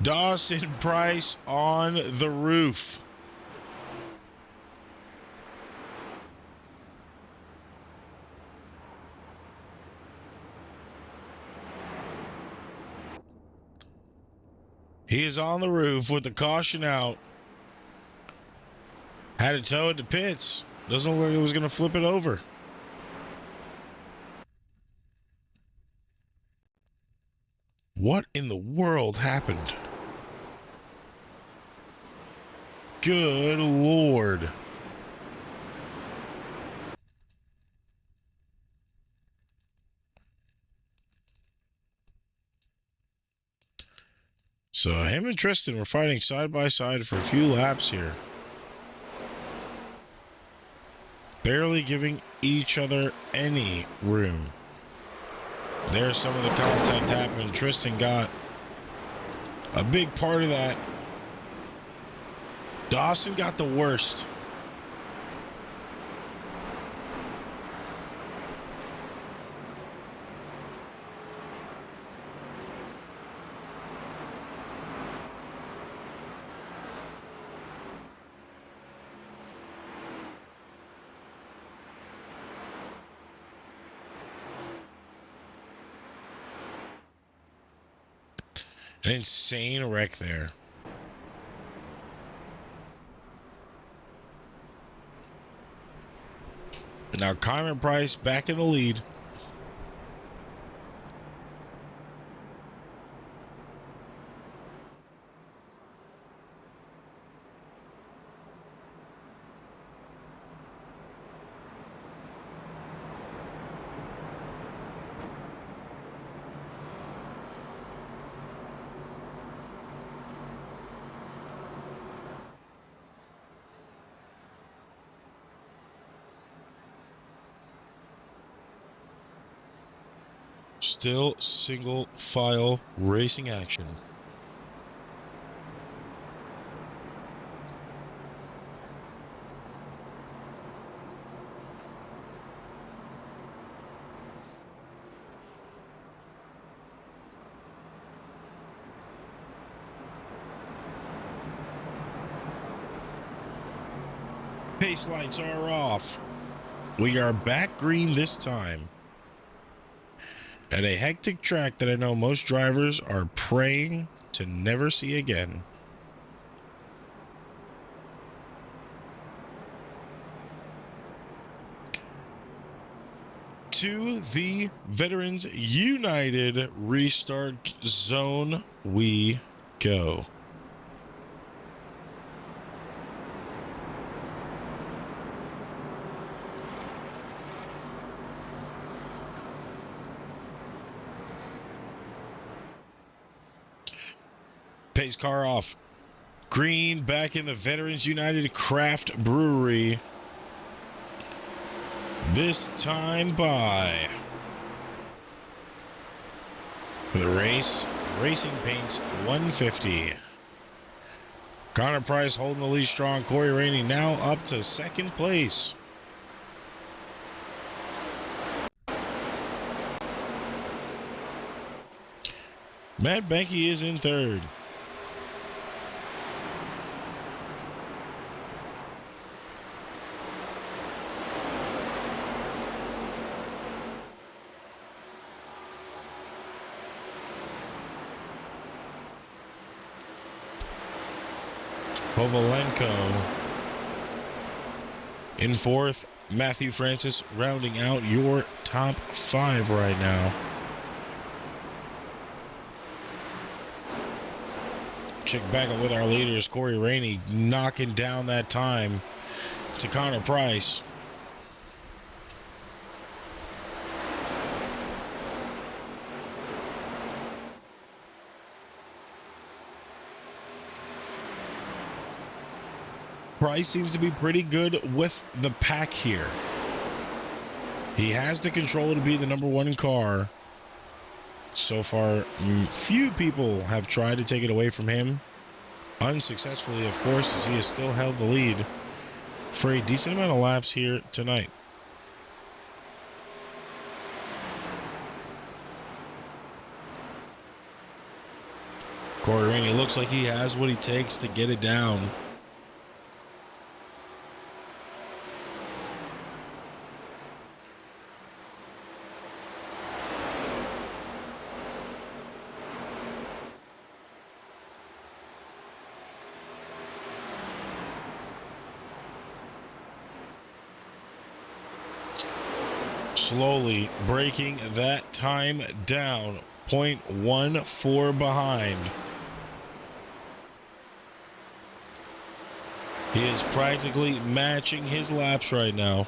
Dawson Price on the roof. He is on the roof with the caution out. Had to tow it to pits. Doesn't look like it was going to flip it over. What in the world happened? Good Lord. So him and Tristan were fighting side by side for a few laps here. Barely giving each other any room. There's some of the contact happening. Tristan got a big part of that. Dawson got the worst. An insane wreck there. Now Connor Price back in the lead. Still single file racing action. Pace lights are off. We are back green this time. At a hectic track that I know most drivers are praying to never see again. To the Veterans United restart zone we go. Pace car off. Green back in the Veterans United Craft Brewery. This time by, for the race, Racing Paints 150. Connor Price holding the lead strong. Corey Rainey now up to second place. Matt Benke is in third. Kovalenko in fourth. Matthew Francis rounding out your top five right now. Check back up with our leaders. Corey Rainey knocking down that time to Connor Price. Price seems to be pretty good with the pack here. He has the control to be the number one car. So far, few people have tried to take it away from him. Unsuccessfully, of course, as he has still held the lead for a decent amount of laps here tonight. Corey Rainey looks like he has what he takes to get it down. Slowly breaking that time down. 0.14 behind. He is practically matching his laps right now.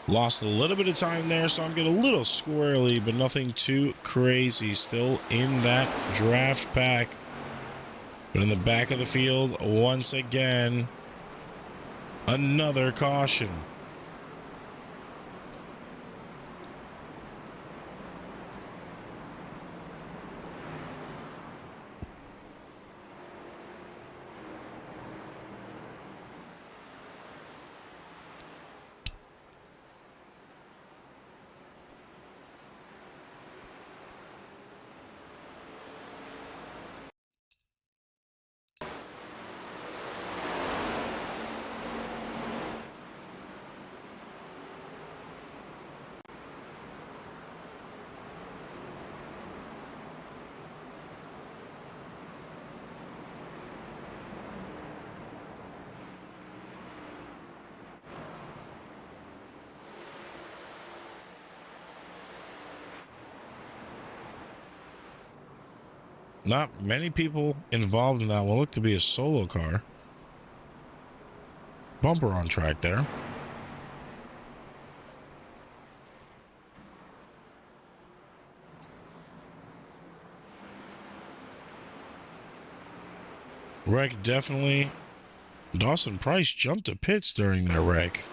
Lost a little bit of time there, so I'm getting a little squirrely, but nothing too crazy. Still in that draft pack. But in the back of the field, once again, another caution. Not many people involved in that one. Looked to be a solo car. Bumper on track there. Wreck definitely. Dawson Price jumped to pits during that wreck.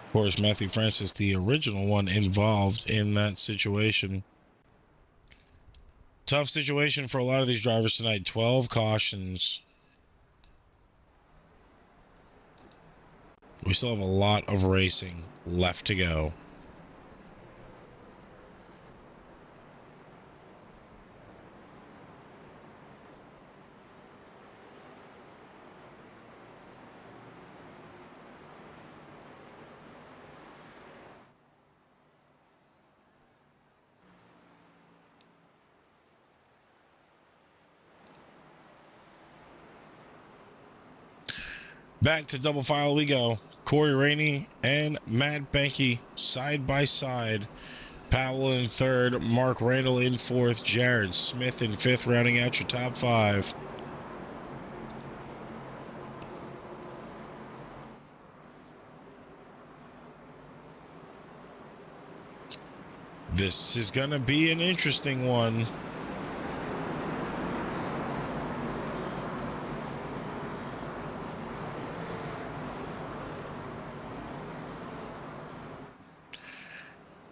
Of course, Matthew Francis, the original one involved in that situation. Tough situation for a lot of these drivers tonight. 12 cautions. We still have a lot of racing left to go. Back to double file we go. Corey Rainey and Matt Benke side by side. Powell in third, Mark Randall in fourth, Jared Smith in fifth, rounding out your top five. This is going to be an interesting one.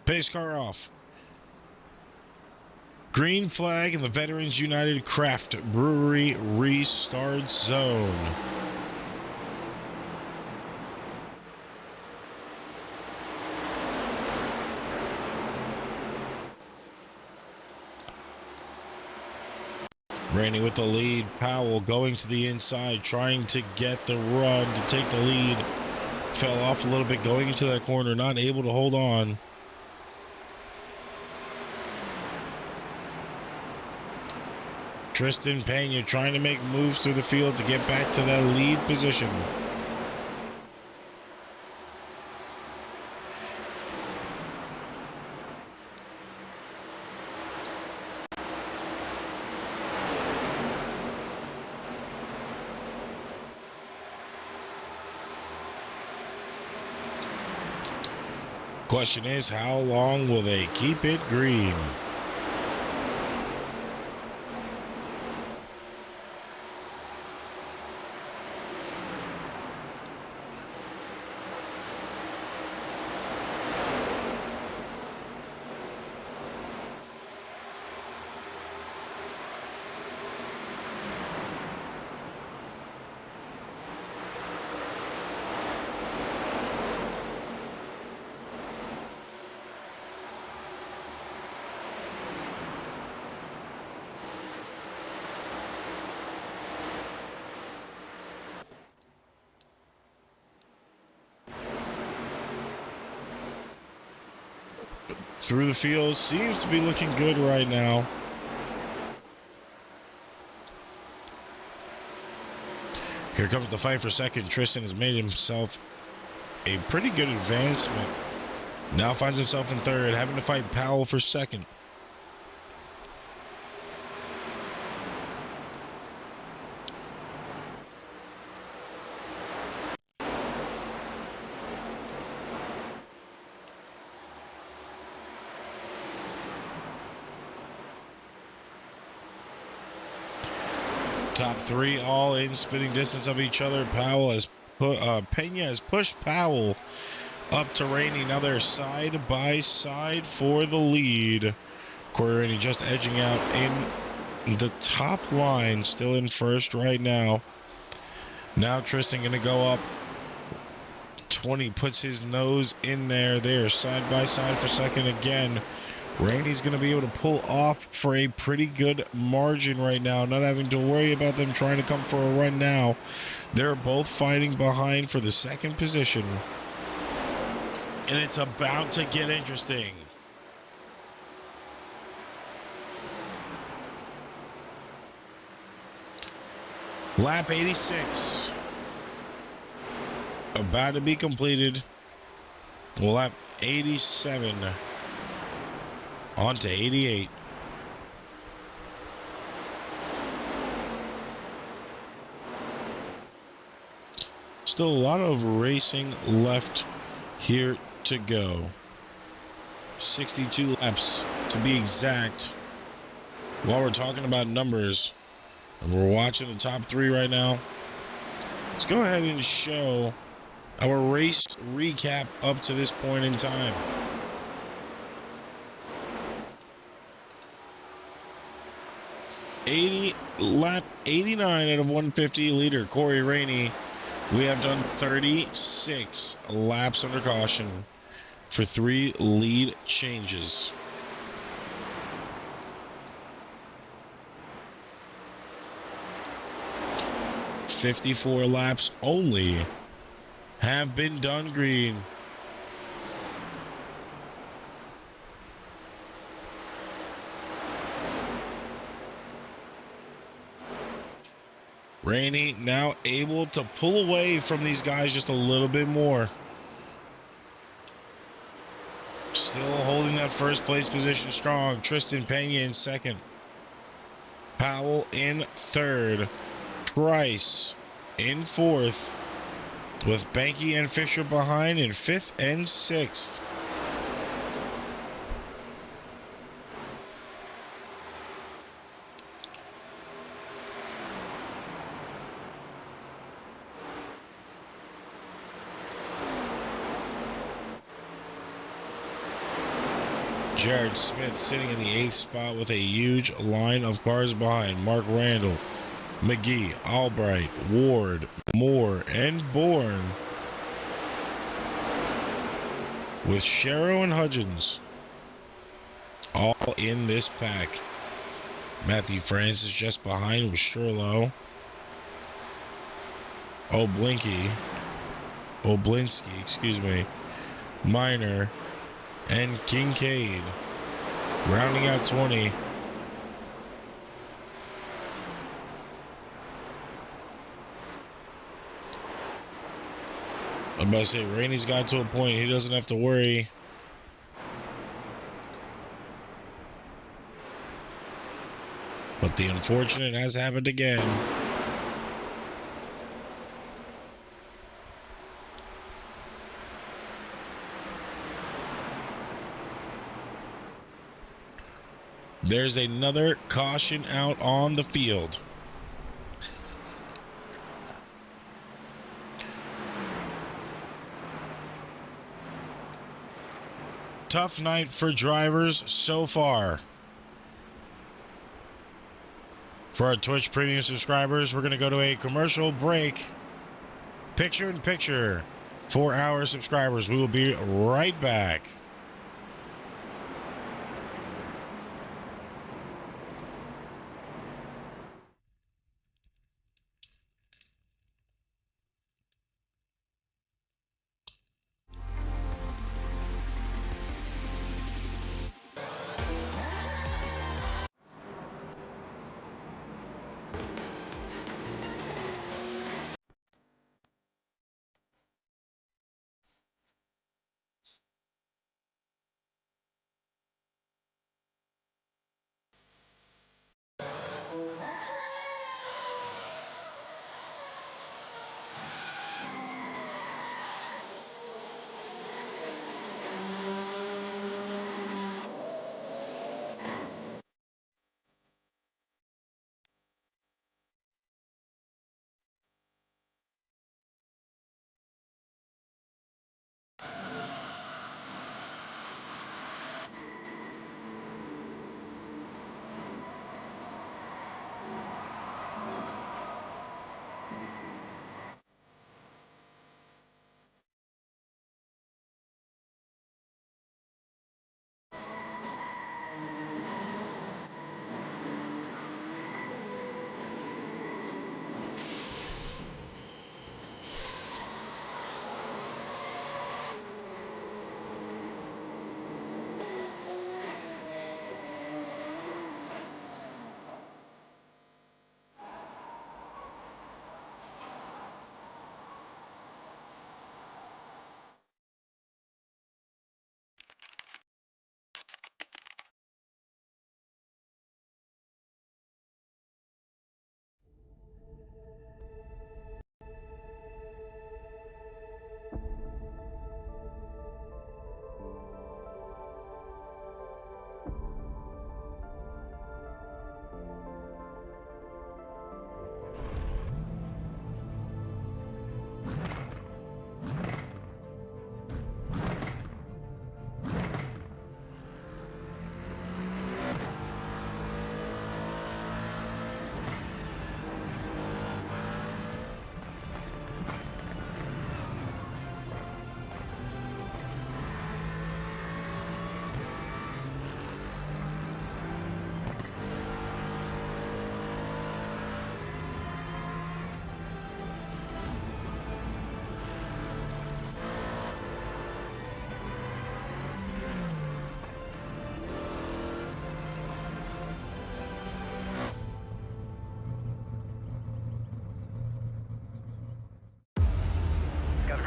Pace car off. Green flag in the Veterans United Craft Brewery restart zone. Rainey with the lead. Powell going to the inside, trying to get the run to take the lead. Fell off a little bit going into that corner, not able to hold on. Tristan Pena trying to make moves through the field to get back to that lead position. Question is, how long will they keep it green? Through the field, seems to be looking good right now. Here comes the fight for second. Tristan has made himself a pretty good advancement. Now finds himself in third, having to fight Powell for second. Top three all in spitting distance of each other. Pena has pushed Powell up to Rainey. Now they're side by side for the lead. Corey Rainey just edging out in the top line, still in first right now. Now Tristan going to go up 20, puts his nose in there. They're side by side for second again. Rainey's going to be able to pull off for a pretty good margin right now, not having to worry about them trying to come for a run now. They're both fighting behind for the second position. And it's about to get interesting. Lap 86. About to be completed. Lap 87. On to 88. Still a lot of racing left here to go. 62 laps to be exact. While we're talking about numbers, and we're watching the top three right now, let's go ahead and show our race recap up to this point in time. Lap 89 out of 150, leader Corey Rainey. We have done 36 laps under caution for 3 lead changes. "54 laps only have been done green." Rainey now able to pull away from these guys just a little bit more. Still holding that first place position strong. Tristan Pena in second. Powell in third. Price in fourth. With Banky and Fisher behind in fifth and sixth. Jared Smith sitting in the 8th spot with a huge line of cars behind. Mark Randall, McGee, Albright, Ward, Moore, and Bourne. With Sherrow and Hudgens all in this pack. Matthew Francis just behind with Sherlow. Oblinski, excuse me. Minor and Kincaid. Rounding out 20. I'm about to say, Rainey's got to a point he doesn't have to worry. But the unfortunate has happened again. There's another caution out on the field. Tough night for drivers so far. For our Twitch Premium subscribers, we're going to go to a commercial break. Picture in picture for our subscribers. We will be right back.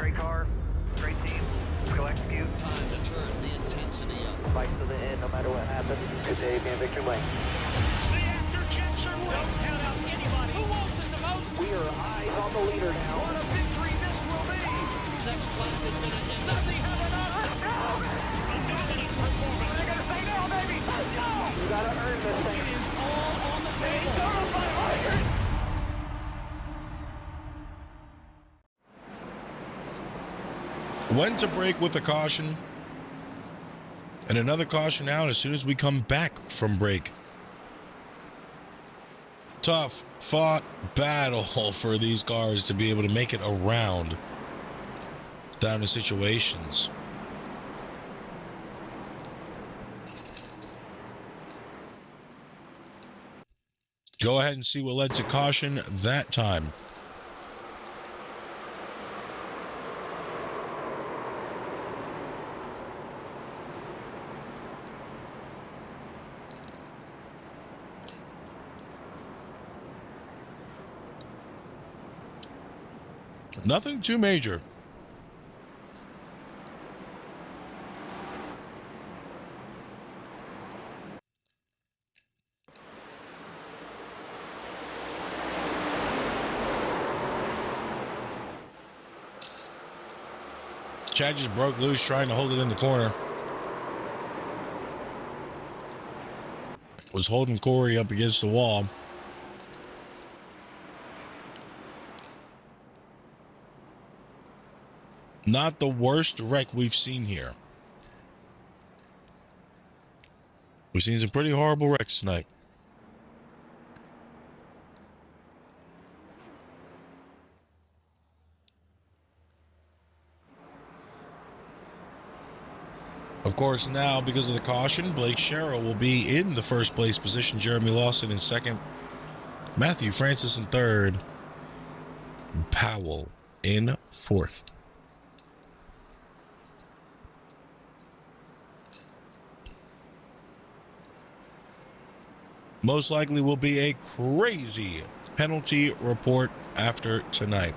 Great car, great team. Go execute. Time to turn the intensity up. Fight to the end, no matter what happens. Good day, be in victory lane. The after-jets are don't count out anybody. Who wants it the most? We are eyes on the leader now. What a victory this will be. Next flag is going to hit. Does he have enough? Let's go! A dominant performance. They're going to say no, baby. Let's go! You gotta earn this thing. It is all on the table. Daytona 500. When to break with a caution, and another caution out as soon as we come back from break. Tough fought battle for these cars to be able to make it around down to situations. Go ahead and see what led to caution that time. Nothing too major. Chad just broke loose trying to hold it in the corner. Was holding Corey up against the wall. Not the worst wreck we've seen here. We've seen some pretty horrible wrecks tonight. Of course, now, because of the caution, Blake Sherrill will be in the first place position. Jeremy Lawson in second. Matthew Francis in third. Powell in fourth. Most likely will be a crazy penalty report after tonight.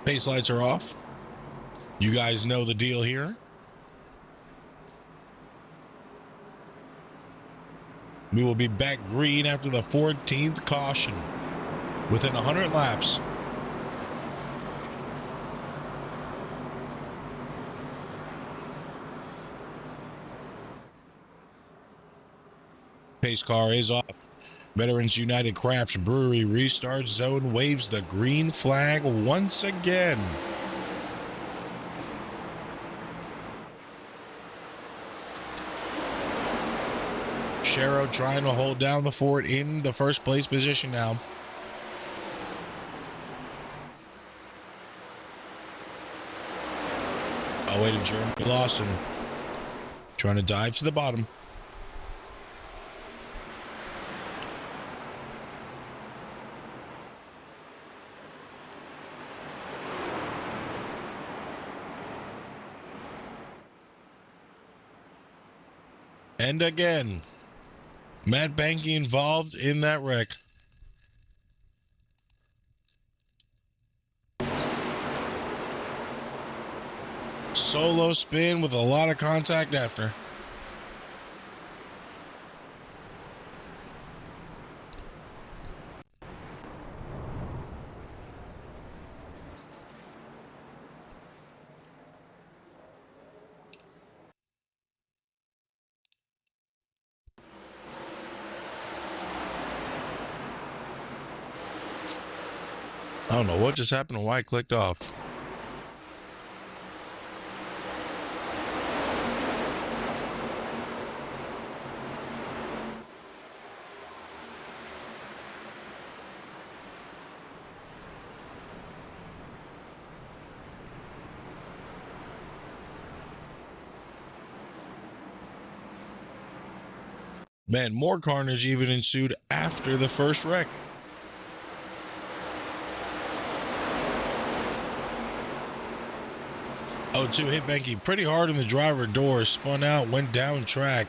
Pace lights are off. You guys know the deal here. We will be back green after the 14th caution within 100 laps. Pace car is off. Veterans United Craft Brewery restart zone waves the green flag once again. Sherrill trying to hold down the fort in the first place position now. Away to Jeremy Lawson. Trying to dive to the bottom. And again, Matt Banky involved in that wreck. Solo spin with a lot of contact after. I don't know what just happened and why it clicked off. Man, more carnage even ensued after the first wreck. Oh, 2 hit Benke pretty hard in the driver door, spun out, went down track.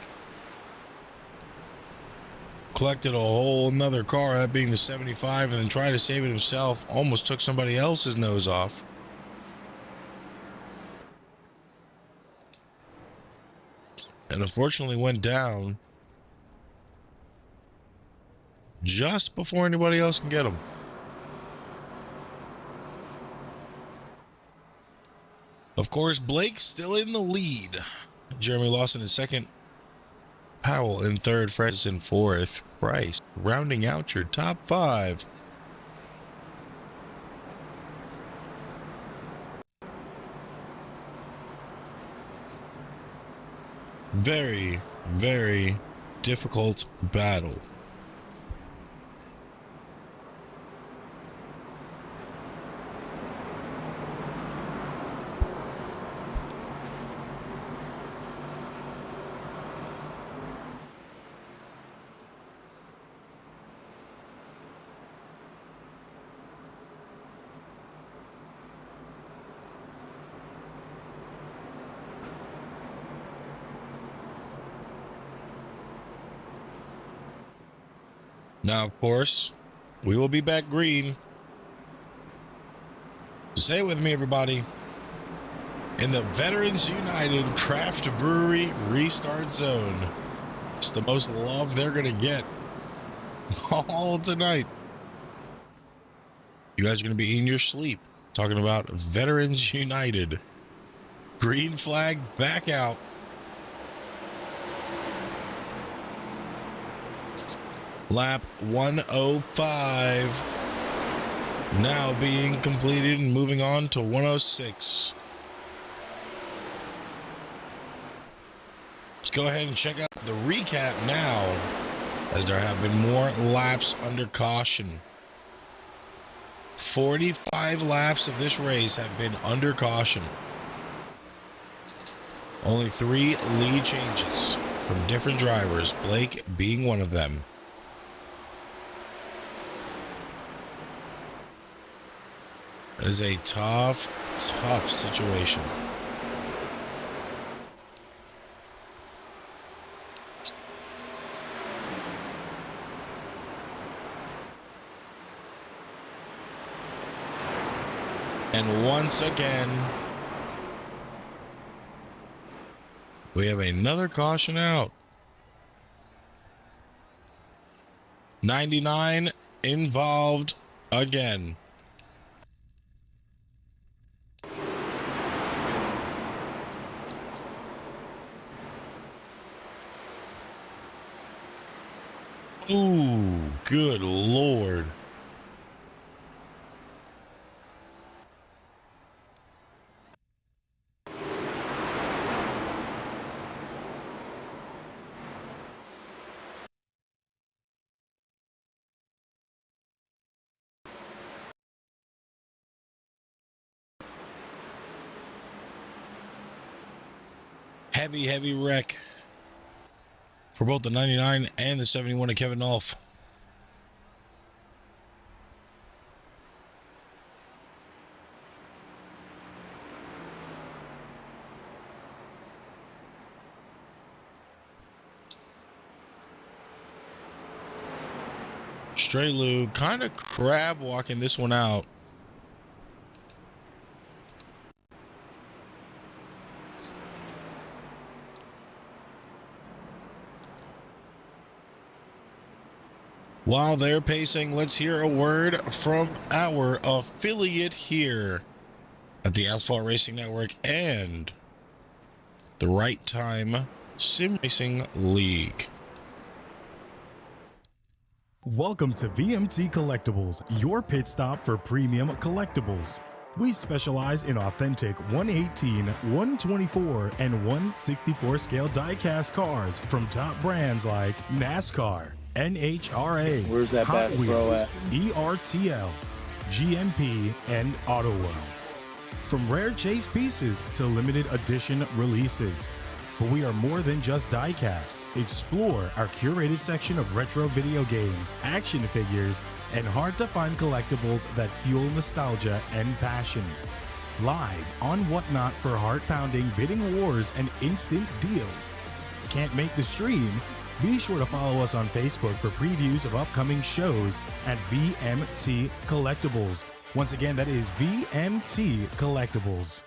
Collected a whole another car, that being the 75, and then tried to save it himself. Almost took somebody else's nose off. And unfortunately went down just before anybody else can get him. Of course, Blake still in the lead. Jeremy Lawson in second. Powell in third. Francis in fourth. Price rounding out your top 5. Very, very difficult battle. Now, of course, we will be back green. Say it with me, everybody. In the Veterans United Craft Brewery Restart Zone. It's the most love they're going to get all tonight. You guys are going to be in your sleep talking about Veterans United. Green flag back out. Lap 105 now being completed and moving on to 106. Let's go ahead and check out the recap now, as there have been more laps under caution. 45 laps of this race have been under caution. Only 3 lead changes from different drivers, Blake being one of them. It is a tough, tough situation. And once again, we have another caution out. 99 involved again. Ooh, good Lord. Heavy wreck for both the 99 and the 71 of Kevin Nolf. Stray Lou kind of crab walking this one out. While they're pacing, let's hear a word from our affiliate here at the Asphalt Racing Network and the Right Time Sim Racing League. Welcome to VMT Collectibles, your pit stop for premium collectibles. We specialize in authentic 118, 124, and 164 scale die-cast cars from top brands like NASCAR, NHRA, Where's that Hot Bass Pro Wheels, at? ERTL, GMP, and AutoWorld. From rare chase pieces to limited edition releases, But we are more than just diecast. Explore our curated section of retro video games, action figures, and hard-to-find collectibles that fuel nostalgia and passion. Live on Whatnot for heart-pounding bidding wars and instant deals. Can't make the stream? Be sure to follow us on Facebook for previews of upcoming shows at VMT Collectibles. Once again, that is VMT Collectibles.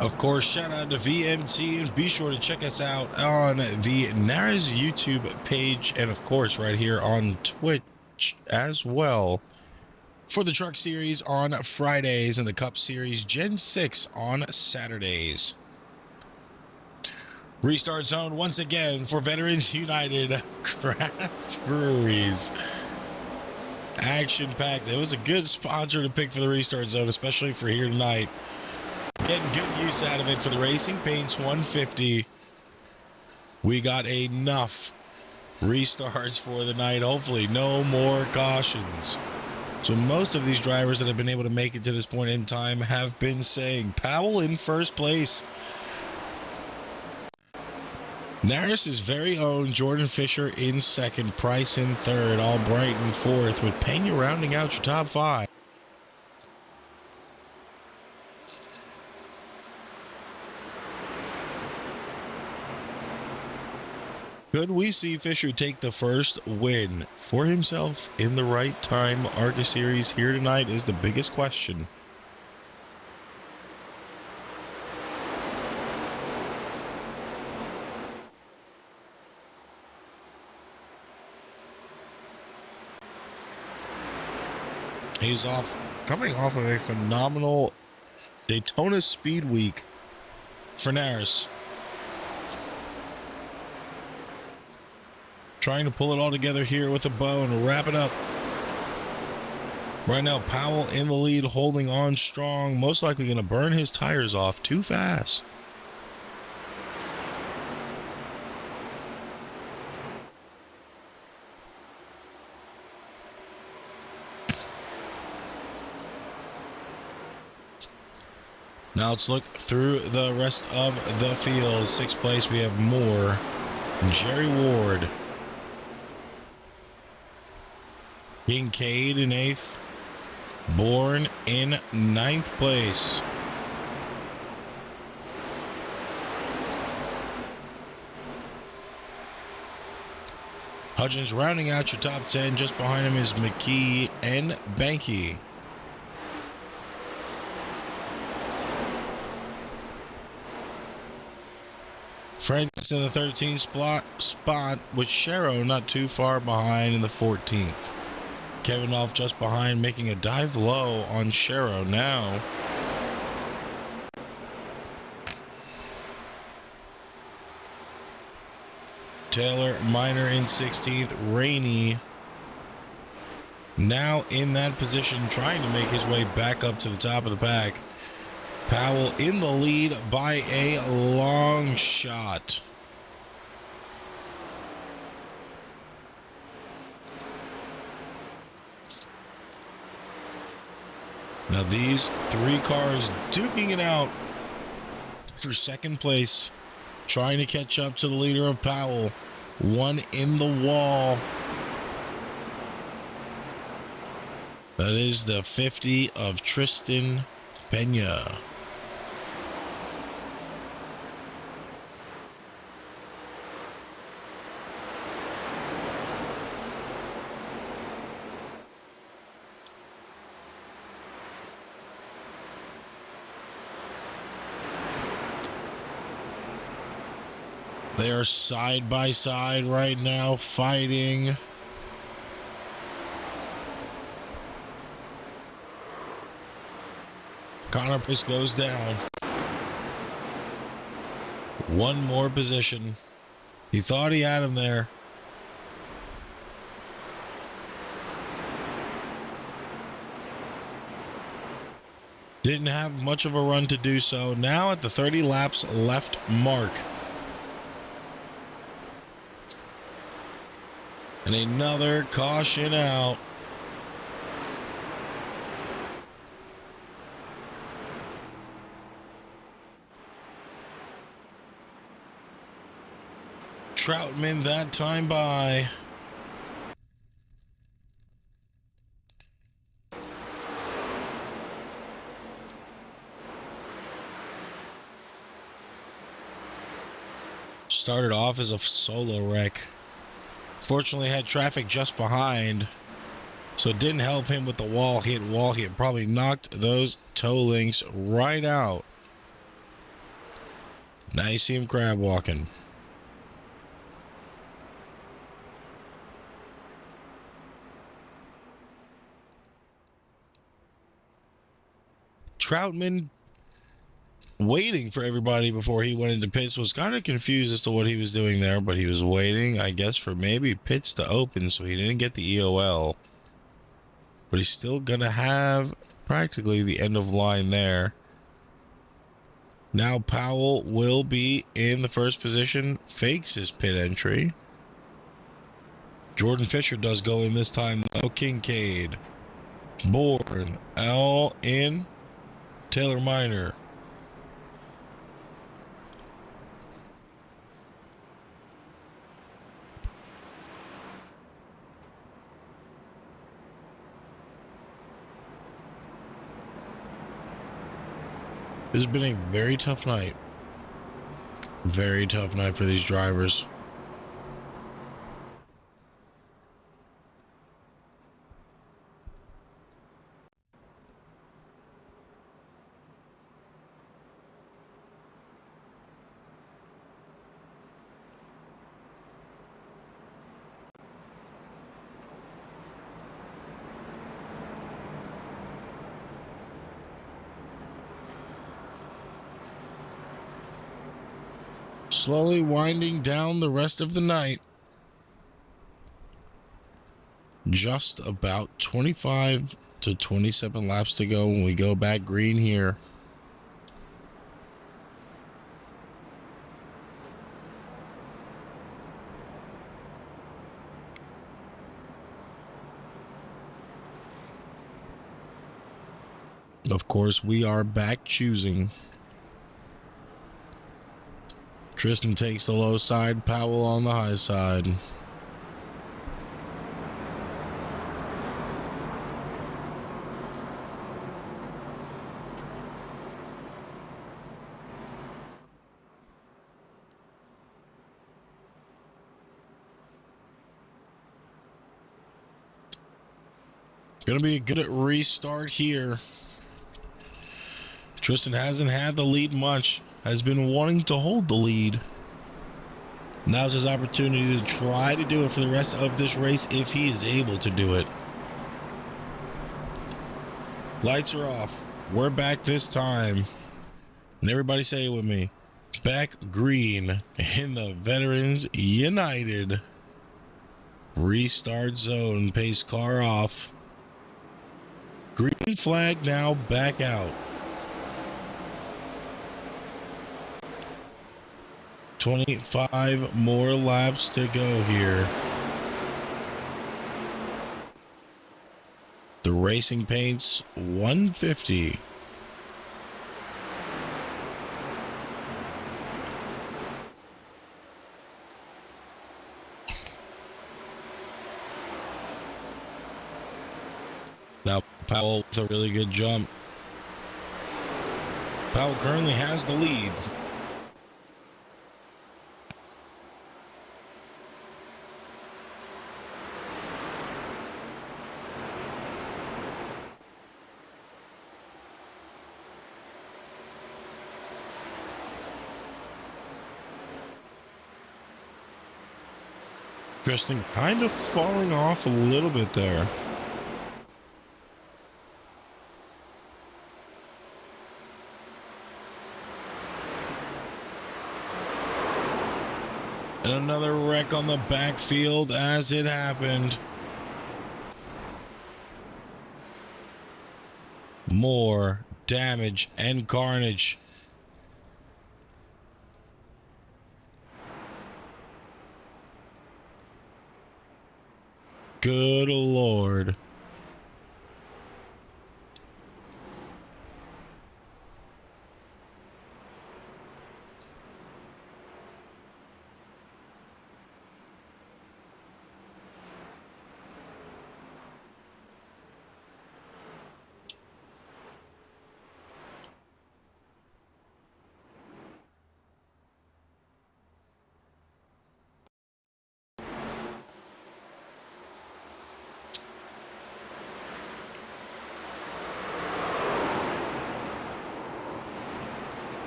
Of course, shout out to VMT, and be sure to check us out on the NARS YouTube page, and of course right here on Twitch as well, for the Truck Series on Fridays and the Cup Series Gen 6 on Saturdays. Restart Zone once again for Veterans United Craft Breweries. Action-packed. It was a good sponsor to pick for the Restart Zone, especially for here tonight. Getting good use out of it for the Racing Paints 150. We got enough restarts for the night. Hopefully, no more cautions. So most of these drivers that have been able to make it to this point in time have been saying Powell in first place. Naris's very own Jordan Fisher in second, Price in third, Albright in fourth, with Pena rounding out your top five. Could we see Fisher take the first win for himself in the right time? Arca Series here tonight is the biggest question. He's coming off of a phenomenal Daytona Speed Week for Naris. Trying to pull it all together here with a bow and wrap it up. Right now, Powell in the lead, holding on strong. Most likely going to burn his tires off too fast. Now let's look through the rest of the field. Sixth place, we have Moore, Jerry Ward, Kincaid in eighth, Bourne in ninth place. Hudgens rounding out your top 10. Just behind him is McKee and Banky. Francis in the 13th spot with Sharrow not too far behind in the 14th. Kevin off just behind, making a dive low on Sharrow now. Taylor Minor in 16th. Rainey now in that position, trying to make his way back up to the top of the pack. Powell in the lead by a long shot. Now these three cars duking it out for second place, trying to catch up to the leader of Powell. One in the wall. That is the 50 of Tristan Pena. They are side by side right now, fighting. Connor Pitts goes down. One more position. He thought he had him there. Didn't have much of a run to do so. Now at the 30 laps left mark. And another caution out. Troutman that time by. Started off as a solo wreck. Fortunately had traffic just behind, so it didn't help him with the wall hit. Wall hit probably knocked those toe links right out. Now you see him crab walking. Troutman, waiting for everybody before he went into pits, was kind of confused as to what he was doing there, but he was waiting, I guess, for maybe pits to open, so he didn't get the EOL. But he's still gonna have practically the end of line there. Now Powell will be in the first position, fakes his pit entry. Jordan Fisher does go in this time, though. Kincaid, Bourne, all in. Taylor Minor. This has been a very tough night. Very tough night for these drivers. Slowly winding down the rest of the night. Just about 25 to 27 laps to go when we go back green here. Of course, we are back choosing. Tristan takes the low side, Powell on the high side. Gonna be a good restart here. Tristan hasn't had the lead much. Has been wanting to hold the lead. Now's his opportunity to try to do it for the rest of this race if he is able to do it. Lights are off. We're back this time. And everybody say it with me. Back green in the Veterans United restart zone. Pace car off. Green flag now back out. 25 more laps to go here. The Racing Paints 150. Now Powell with a really good jump. Powell currently has the lead. Justin kind of falling off a little bit there. And another wreck on the backfield as it happened. More damage and carnage. Good Lord.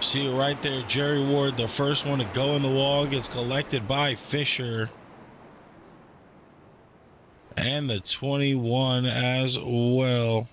See it right there, Jerry Ward, the first one to go in the wall, gets collected by Fisher. And the 21 as well.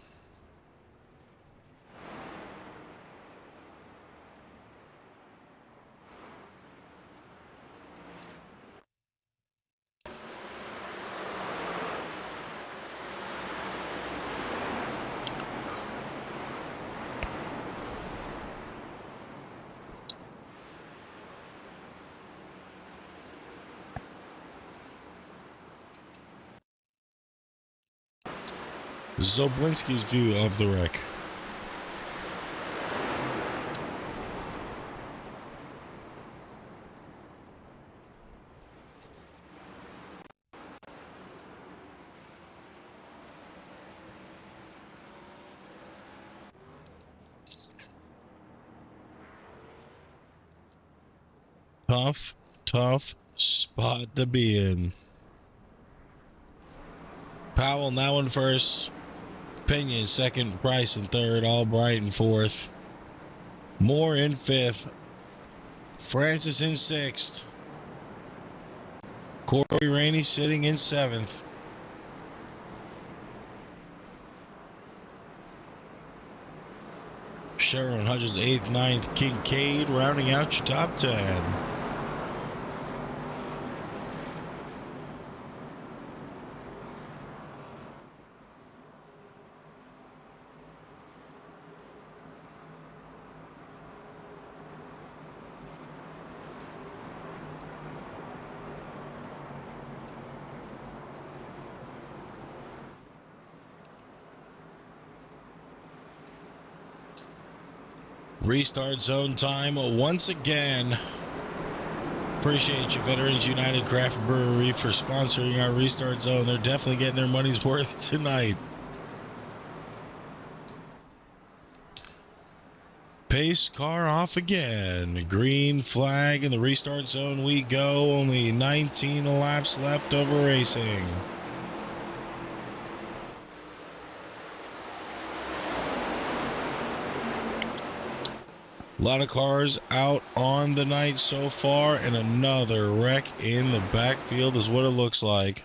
Zoblinski's view of the wreck. Tough spot to be in. Powell now in first. Pinion second, Price in third, Albright in fourth, Moore in fifth, Francis in sixth, Corey Rainey sitting in seventh. Sharon Hudgens eighth, ninth, Kincaid rounding out your top 10. Restart zone time once again. Appreciate you, Veterans United Craft Brewery, for sponsoring our restart zone. They're definitely getting their money's worth tonight. Pace car off again. Green flag in the restart zone we go. Only 19 laps left of racing. A lot of cars out on the night so far, and another wreck in the backfield is what it looks like.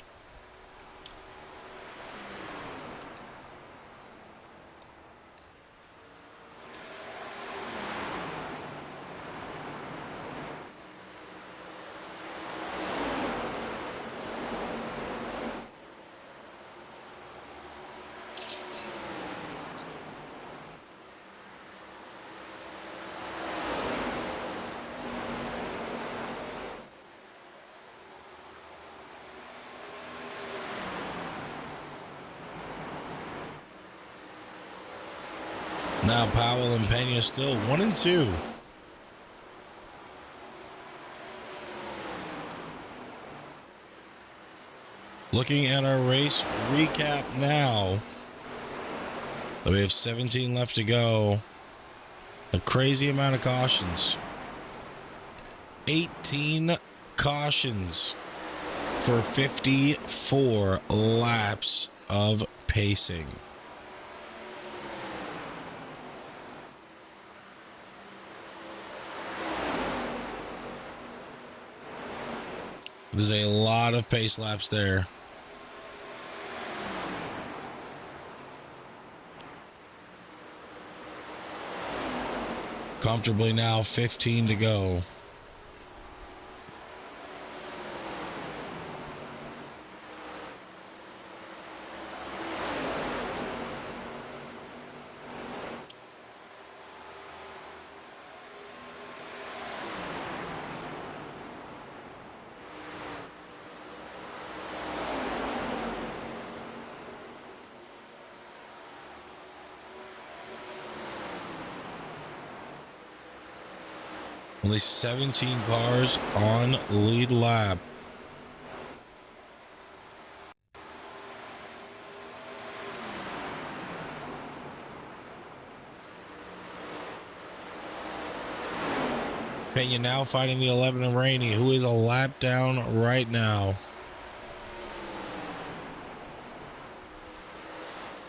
Now Powell and Pena still 1 and 2. Looking at our race recap now. We have 17 left to go. A crazy amount of cautions. 18 cautions for 54 laps of pacing. There's a lot of pace laps there. Comfortably now, 15 to go. Only 17 cars on lead lap. Pena now fighting the 11 of Rainey, who is a lap down right now.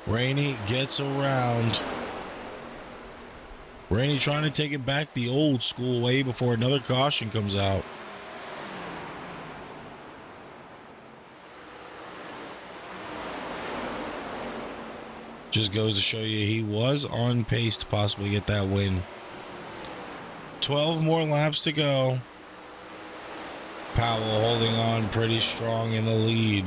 Rainey gets around. Rainey trying to take it back the old school way before another caution comes out. Just goes to show you he was on pace to possibly get that win. 12 more laps to go. Powell holding on pretty strong in the lead.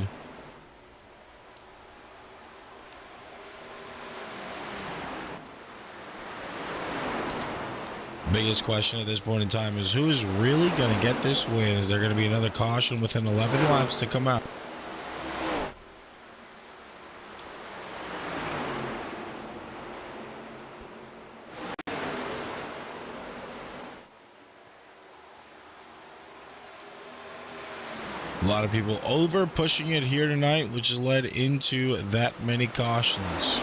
Biggest question at this point in time is who is really going to get this win? Is there going to be another caution within 11 laps to come out? A lot of people over pushing it here tonight, which has led into that many cautions.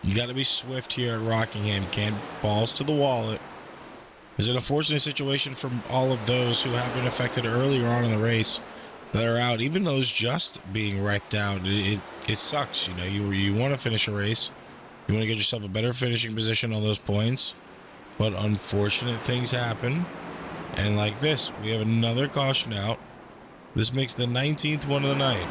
You got to be swift here at Rockingham. Can't balls to the wallet. It's an unfortunate situation for all of those who have been affected earlier on in the race that are out. Even those just being wrecked out, it sucks. You know, you want to finish a race. You want to get yourself a better finishing position on those points. But unfortunate things happen. And like this, we have another caution out. This makes the 19th one of the night.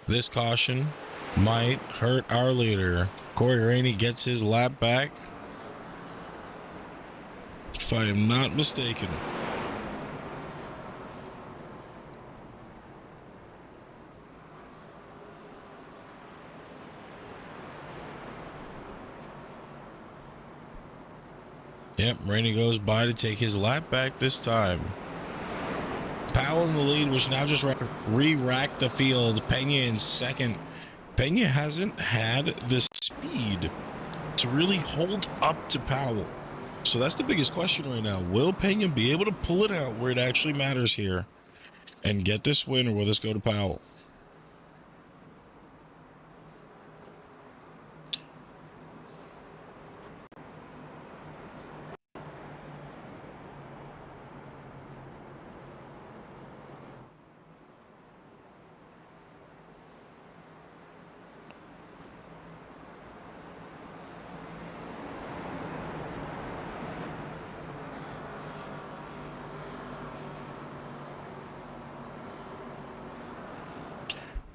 This caution might hurt our leader. Corey Rainey gets his lap back, if I am not mistaken. Yep, Rainey goes by to take his lap back this time. Powell in the lead, which now just re-racked the field. Pena in second. Pena hasn't had the speed to really hold up to Powell. So that's the biggest question right now. Will Pena be able to pull it out where it actually matters here and get this win, or will this go to Powell?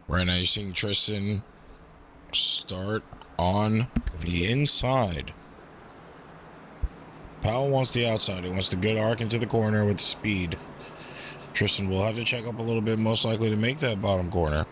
Right now you're seeing Tristan start on the inside. Powell wants the outside. He wants the good arc into the corner with speed. Tristan will have to check up a little bit, most likely to make that bottom corner.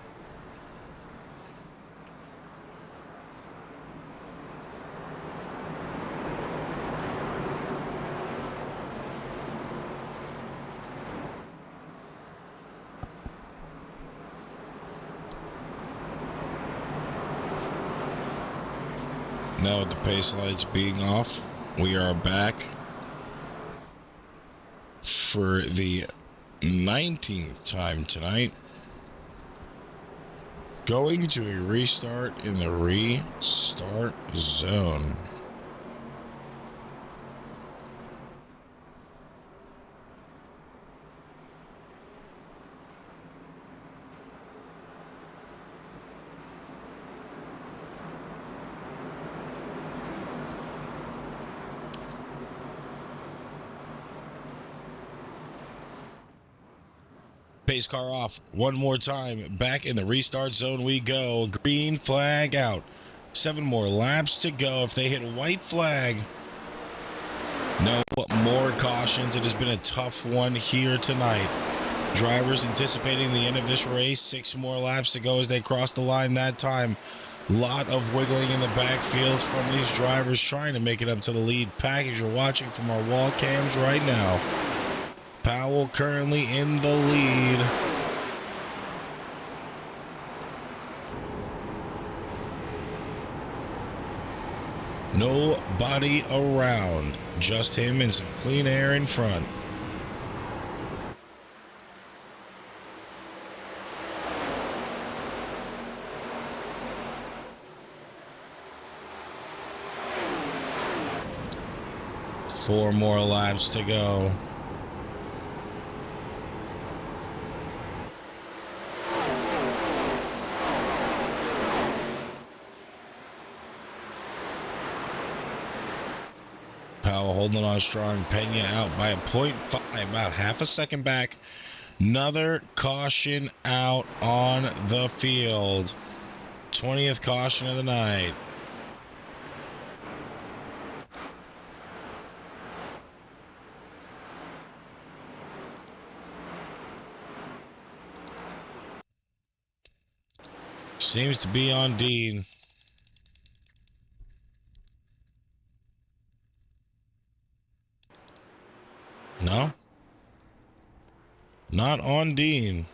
Now with the pace lights being off, we are back for the 19th time tonight. Going to a restart in the restart zone. Pace car off one more time. Back in the restart zone we go. Green flag out. 7 more laps to go. If they hit white flag, no more cautions. It has been a tough one here tonight. Drivers anticipating the end of this race. 6 more laps to go as they cross the line that time. Lot of wiggling in the backfield from these drivers trying to make it up to the lead package. You're watching from our wall cams right now. Powell currently in the lead. Nobody around, just him and some clean air in front. Four more laps to go. Powell holding on strong. Pena out by a 0.5, about half a second back. Another caution out on the field. 20th caution of the night. Seems to be on Dean. No, not on Dean.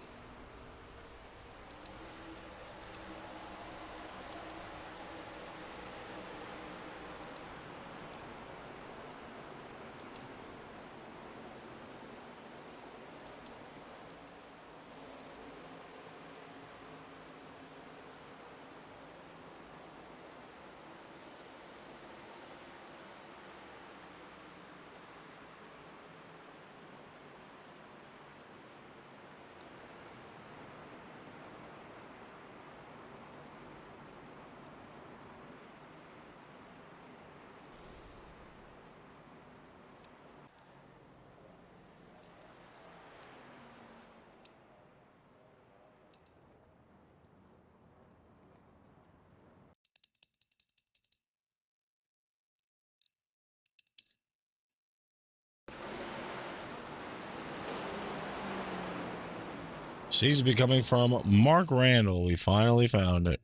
Seems to be coming from Mark Randall. We finally found it.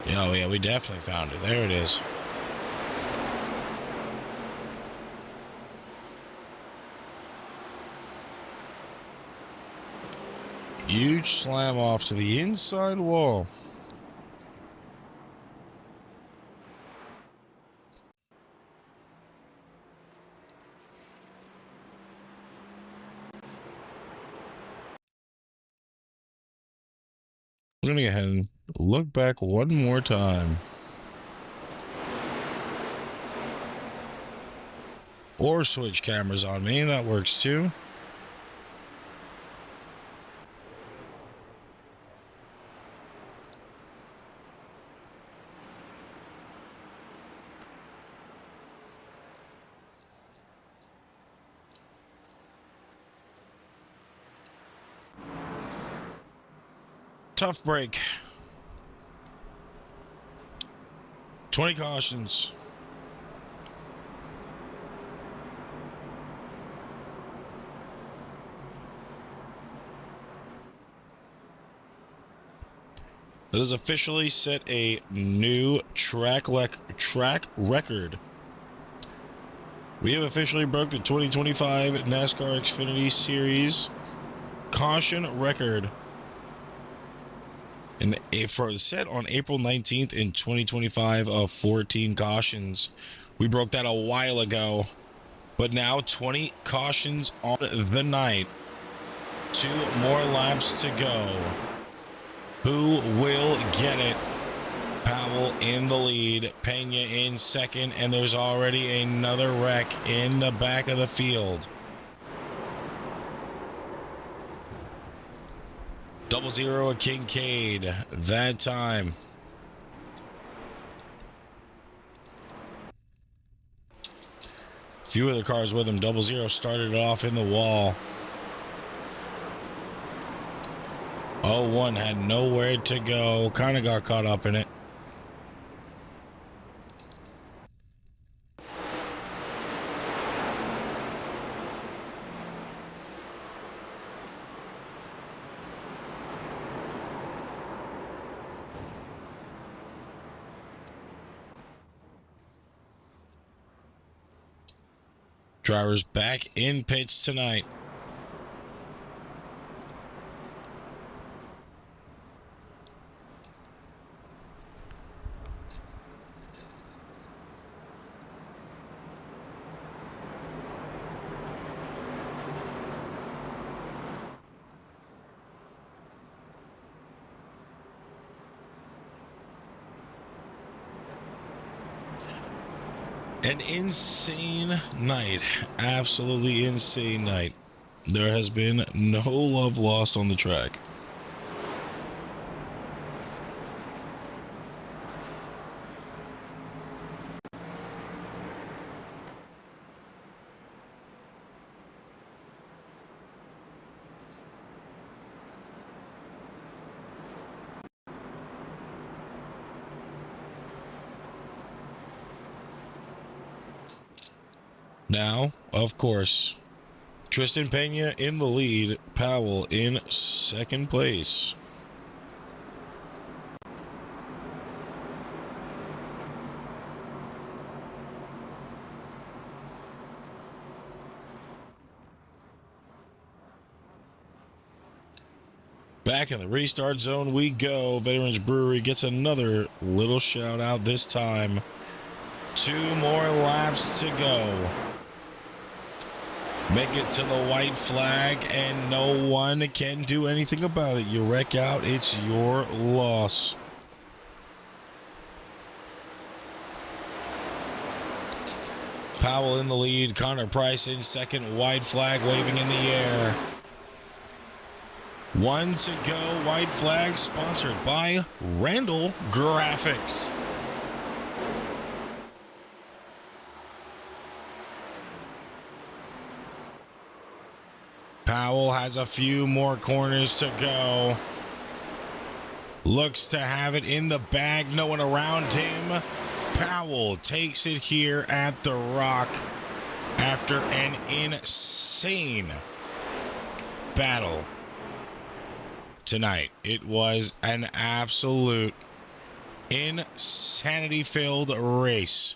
Oh, yeah, we definitely found it. There it is. Huge slam off to the inside wall. I'm going to go ahead and look back one more time. Or switch cameras on me. That works too. Tough break. 20 cautions. That has officially set a new track record. We have officially broke the 2025 NASCAR Xfinity Series caution record. And for set on April 19th in 2025 of 14 cautions. We broke that a while ago. But now 20 cautions on the night. 2 more laps to go. Who will get it? Powell in the lead, Pena in second, and there's already another wreck in the back of the field. 00 at Kincaid that time. Few of the cars with him. 00 started it off in the wall. 01 had nowhere to go. Kind of got caught up in it. Drivers back in pits tonight. An insane night. Absolutely insane night. There has been no love lost on the track. Now, of course, Tristan Pena in the lead, Powell in second place. Back in the restart zone we go. Veterans Brewery gets another little shout out this time. 2 more laps to go. Make it to the white flag, and no one can do anything about it. You wreck out, it's your loss. Powell in the lead, Connor Price in second, white flag waving in the air. 1 to go, white flag sponsored by Randall Graphics. Powell has a few more corners to go. Looks to have it in the bag. No one around him. Powell takes it here at the Rock after an insane battle tonight. It was an absolute insanity-filled race.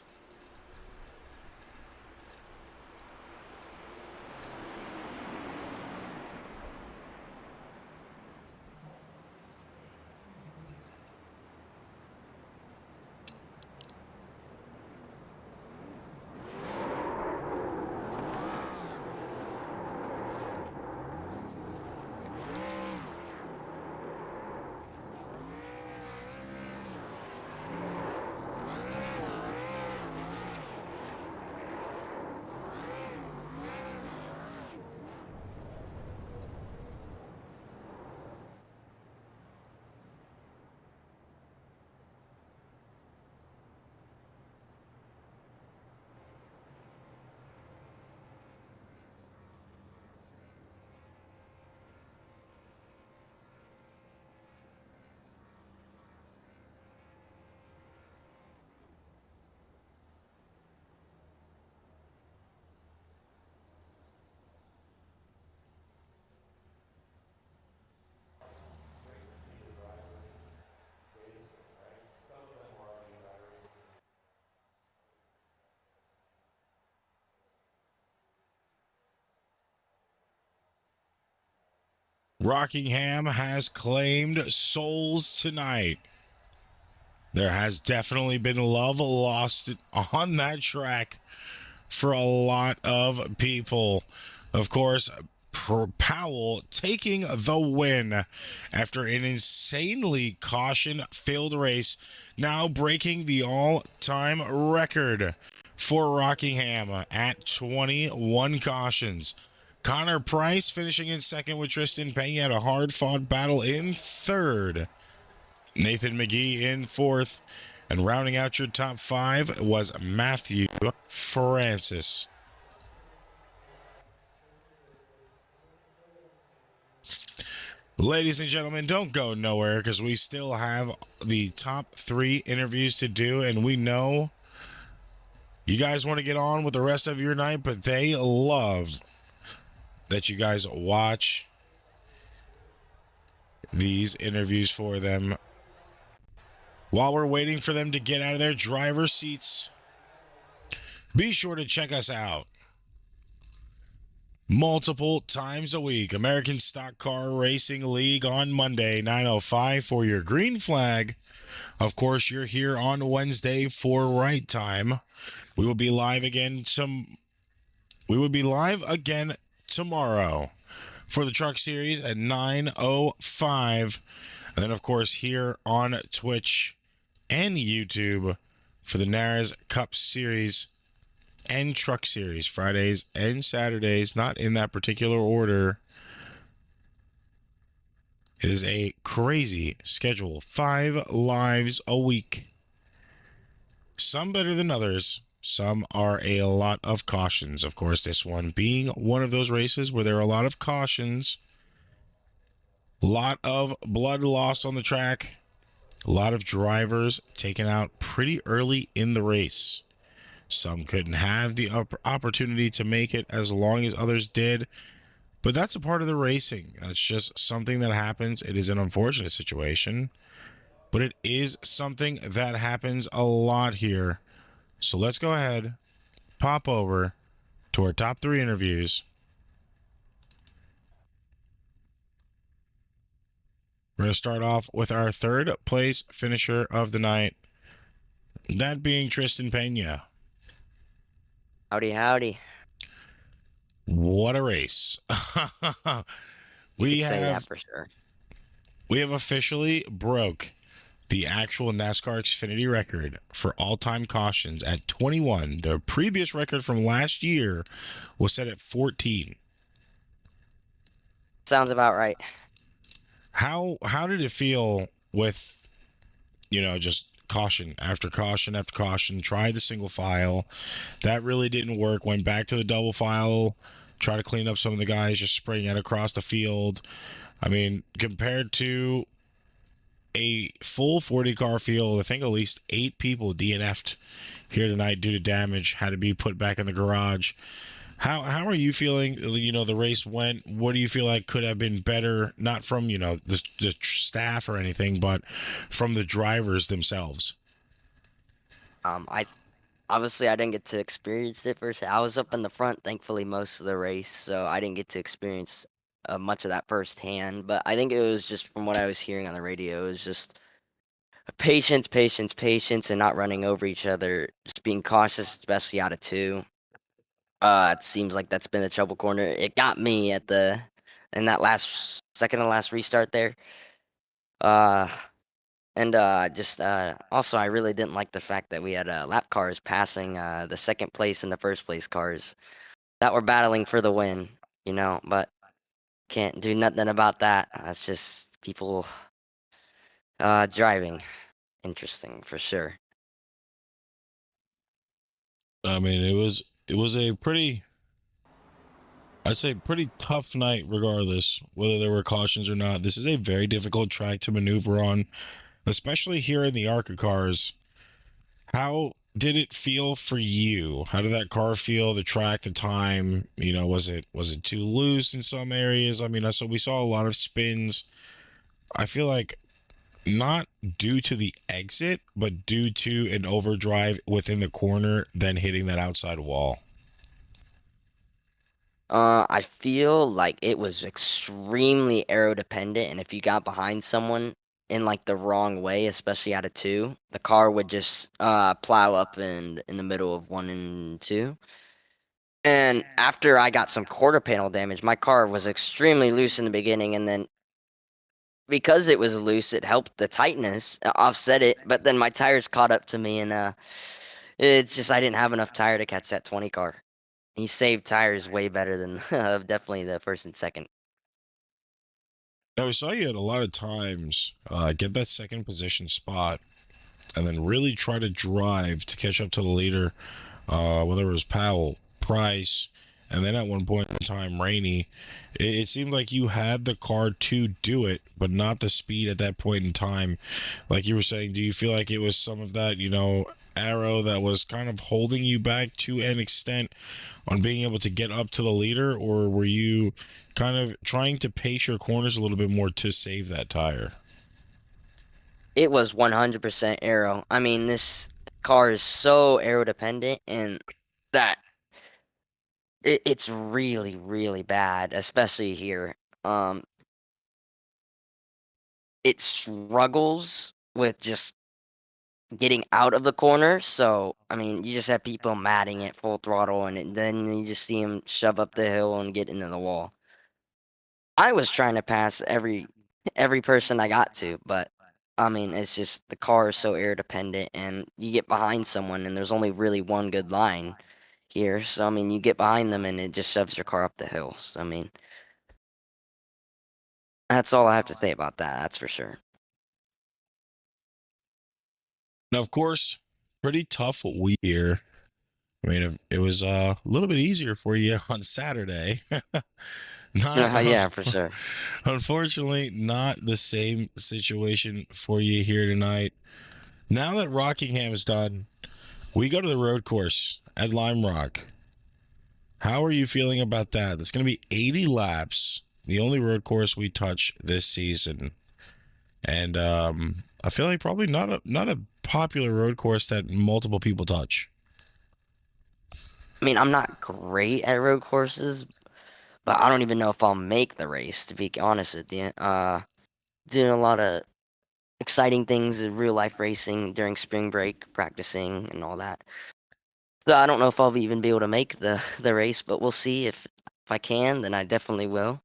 Rockingham has claimed souls tonight. There has definitely been love lost on that track for a lot of people. Of course, Powell taking the win after an insanely caution-filled race, now breaking the all-time record for Rockingham at 21 cautions. Connor Price finishing in second with Tristan Pena at a hard-fought battle in third. Nathan McGee in fourth. And rounding out your top five was Matthew Francis. Ladies and gentlemen, don't go nowhere because we still have the top 3 interviews to do, and we know you guys want to get on with the rest of your night, but they love that you guys watch these interviews for them. While we're waiting for them to get out of their driver's seats, be sure to check us out multiple times a week. American Stock Car Racing League on Monday, 9:05 for your green flag. Of course, you're here on Wednesday for right time. We will be live again tomorrow for the Truck Series at 9:05. And then, of course, here on Twitch and YouTube for the NARS Cup Series and Truck Series, Fridays and Saturdays, not in that particular order. It is a crazy schedule. 5 lives a week. Some better than others. Some are a lot of cautions. Of course, this one being one of those races where there are a lot of cautions. A lot of blood lost on the track. A lot of drivers taken out pretty early in the race. Some couldn't have the opportunity to make it as long as others did. But that's a part of the racing. That's just something that happens. It is an unfortunate situation. But it is something that happens a lot here. So let's go ahead, pop over to our top 3 interviews. We're going to start off with our third place finisher of the night. That being Tristan Pena. Howdy, howdy. What a race. You could say that for sure. We have officially broke the actual NASCAR Xfinity record for all-time cautions at 21. The previous record from last year was set at 14. Sounds about right. How did it feel with, just caution after caution after caution? Tried the single file. That really didn't work. Went back to the double file. Try to clean up some of the guys just spraying it across the field. I mean, compared to a full 40-car field, I think at least 8 people DNF'd here tonight due to damage, had to be put back in the garage. How are you feeling? The race went. What do you feel like could have been better? Not from, the staff or anything, but from the drivers themselves. I didn't get to experience it first. I was up in the front, thankfully, most of the race, so I didn't get to experience much of that firsthand. But I think it was just from what I was hearing on the radio, it was just patience, and not running over each other. Just being cautious, especially out of 2. It seems like that's been the trouble corner. It got me in that last second to last restart there. Also, I really didn't like the fact that we had lap cars passing the second place and the first place cars that were battling for the win, but can't do nothing about that. That's just people driving. Interesting for sure. I mean, it was a pretty tough night regardless, whether there were cautions or not. This is a very difficult track to maneuver on, especially here in the Arca cars. How did it feel for you? How did that car feel, the track, the time? Was it too loose in some areas? I mean, we saw a lot of spins. I feel like not due to the exit, but due to an overdrive within the corner, then hitting that outside wall. I feel like it was extremely aero dependent, and if you got behind someone in like the wrong way, especially out of 2, the car would just plow up in the middle of 1 and 2. And after I got some quarter panel damage, my car was extremely loose in the beginning, and then because it was loose, it helped the tightness offset it. But then my tires caught up to me, and it's just I didn't have enough tire to catch that 20 car. He saved tires way better than definitely the first and second. Now, we saw you at a lot of times get that second position spot and then really try to drive to catch up to the leader, whether it was Powell, Price, and then at one point in time, Rainey. It seemed like you had the car to do it, but not the speed at that point in time. Like you were saying, do you feel like it was some of that, arrow that was kind of holding you back to an extent on being able to get up to the leader, or were you kind of trying to pace your corners a little bit more to save that tire? It was 100% aero. I mean, this car is so aero dependent, and that it's really, really bad, especially here. It struggles with just getting out of the corner. So, I mean, you just have people matting it full throttle, and then you just see them shove up the hill and get into the wall. I was trying to pass every person I got to, but I mean, it's just the car is so air dependent, and you get behind someone, and there's only really one good line here. So, I mean, you get behind them, and it just shoves your car up the hill. So, I mean, that's all I have to say about that. That's for sure. Now, of course, pretty tough week here. I mean, if it was a little bit easier for you on Saturday. Yeah, for sure. Unfortunately, not the same situation for you here tonight. Now that Rockingham is done, we go to the road course at Lime Rock. How are you feeling about that? There's going to be 80 laps, the only road course we touch this season. And I feel like probably not a popular road course that multiple people touch. I mean, I'm not great at road courses, but I don't even know if I'll make the race, to be honest with you. Doing a lot of exciting things in real life racing during spring break, practicing and all that. So I don't know if I'll even be able to make the race, but we'll see. If I can, then I definitely will.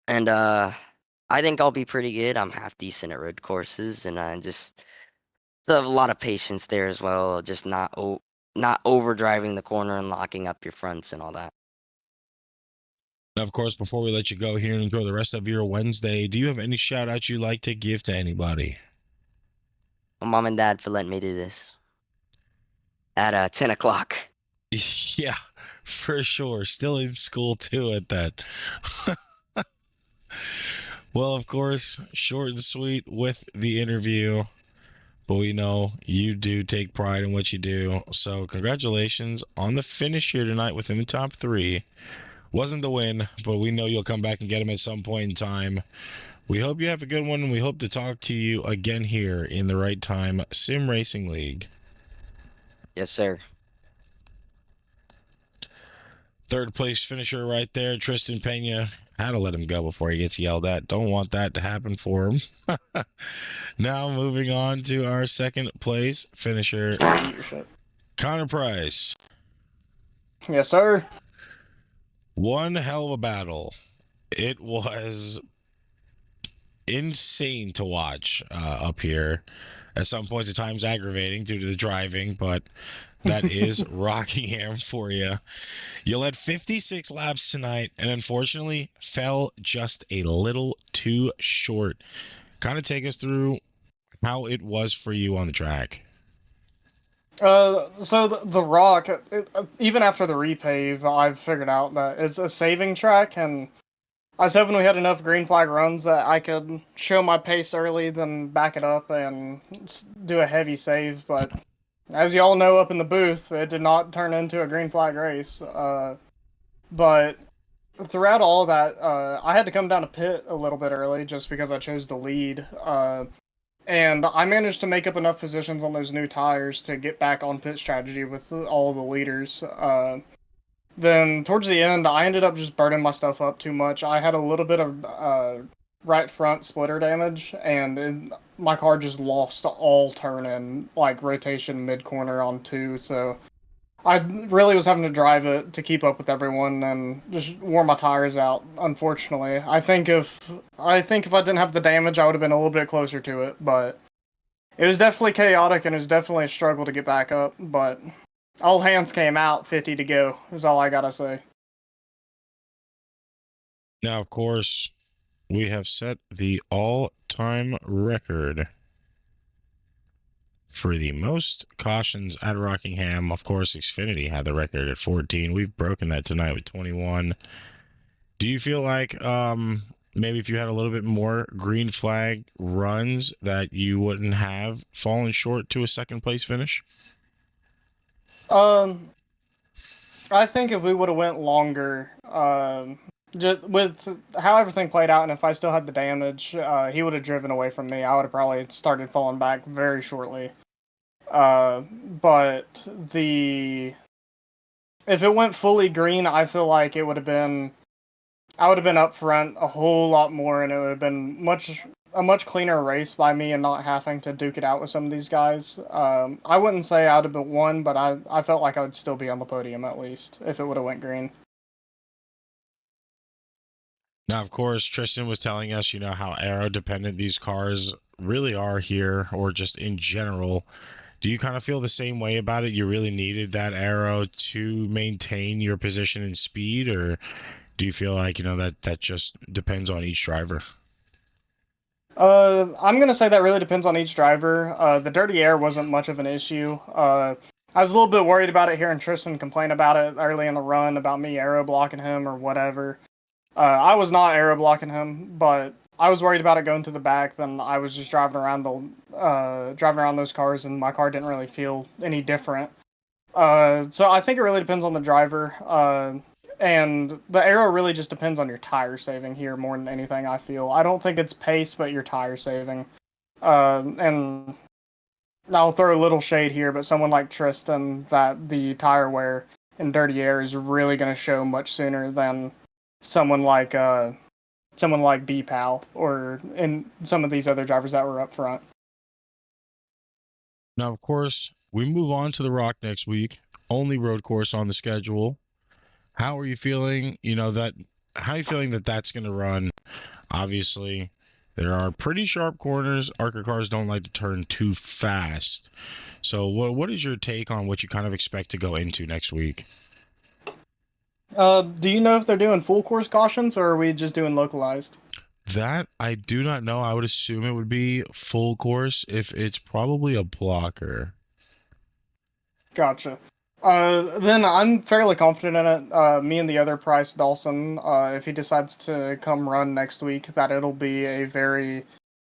And I think I'll be pretty good. I'm half decent at road courses, and I just have a lot of patience there as well. Just not over driving the corner and locking up your fronts and all that. Now, of course, before we let you go here and enjoy the rest of your Wednesday, do you have any shout outs you'd like to give to anybody? My mom and dad for letting me do this at 10 o'clock. Yeah, for sure. Still in school too at that. Well, of course, short and sweet with the interview, but we know you do take pride in what you do. So congratulations on the finish here tonight within the top 3. Wasn't the win, but we know you'll come back and get him at some point in time. We hope you have a good one, and we hope to talk to you again here in the Right Time Sim Racing League. Yes, sir. Third place finisher right there, Tristan Pena. Had to let him go before he gets yelled at. Don't want that to happen for him. Now moving on to our second place finisher, Connor Price. Yes, sir. One hell of a battle. It was insane to watch up here. At some points, at times aggravating due to the driving, but that is Rockingham for you. You led 56 laps tonight and unfortunately fell just a little too short. Kind of take us through how it was for you on the track. So the rock, even after the repave, I've figured out that it's a saving track, and I was hoping we had enough green flag runs that I could show my pace early, then back it up and do a heavy save. But as you all know, up in the booth, it did not turn into a green flag race. But throughout all of that, I had to come down to pit a little bit early just because I chose the lead. And I managed to make up enough positions on those new tires to get back on pit strategy with all the leaders. Then towards the end, I ended up just burning my stuff up too much. I had a little bit of right front splitter damage, and my car just lost all turn in, like rotation mid corner on 2. So I really was having to drive it to keep up with everyone and just wore my tires out. Unfortunately, I think if I didn't have the damage, I would have been a little bit closer to it. But it was definitely chaotic and it was definitely a struggle to get back up. But all hands came out, 50 to go. Is all I gotta say. Now, of course, we have set the all-time record for the most cautions at Rockingham. Of course, Xfinity had the record at 14. We've broken that tonight with 21. Do you feel like maybe if you had a little bit more green flag runs that you wouldn't have fallen short to a second place finish? I think if we would have went longer, just with how everything played out, and if I still had the damage, he would have driven away from me. I would have probably started falling back very shortly. But if it went fully green, I feel like I would have been up front a whole lot more, and it would have been a much cleaner race by me and not having to duke it out with some of these guys. I wouldn't say I would have been won, but I felt like I would still be on the podium at least if it would have went green. Now, of course, Tristan was telling us, how aero dependent these cars really are here, or just in general. Do you kind of feel the same way about it? You really needed that aero to maintain your position and speed, or do you feel like, that just depends on each driver? I'm gonna say that really depends on each driver. The dirty air wasn't much of an issue. I was a little bit worried about it hearing Tristan complain about it early in the run about me aero blocking him or whatever. I was not aero blocking him, but I was worried about it going to the back. Then I was just driving around those cars, and my car didn't really feel any different. So I think it really depends on the driver. And the aero really just depends on your tire saving here more than anything, I feel. I don't think it's pace, but your tire saving. And I'll throw a little shade here, but someone like Tristan, that the tire wear in dirty air is really going to show much sooner than someone like B-Pal or in some of these other drivers that were up front. Now, of course, we move on to the Rock next week. Only road course on the schedule. How are you feeling? How are you feeling that that's going to run? Obviously, there are pretty sharp corners. Arca cars don't like to turn too fast. So what is your take on what you kind of expect to go into next week? Do you know if they're doing full course cautions or are we just doing localized? That I do not know. I would assume it would be full course if it's probably a blocker. Gotcha. Then I'm fairly confident in it. Me and the other Price Dawson, if he decides to come run next week, that it'll be a very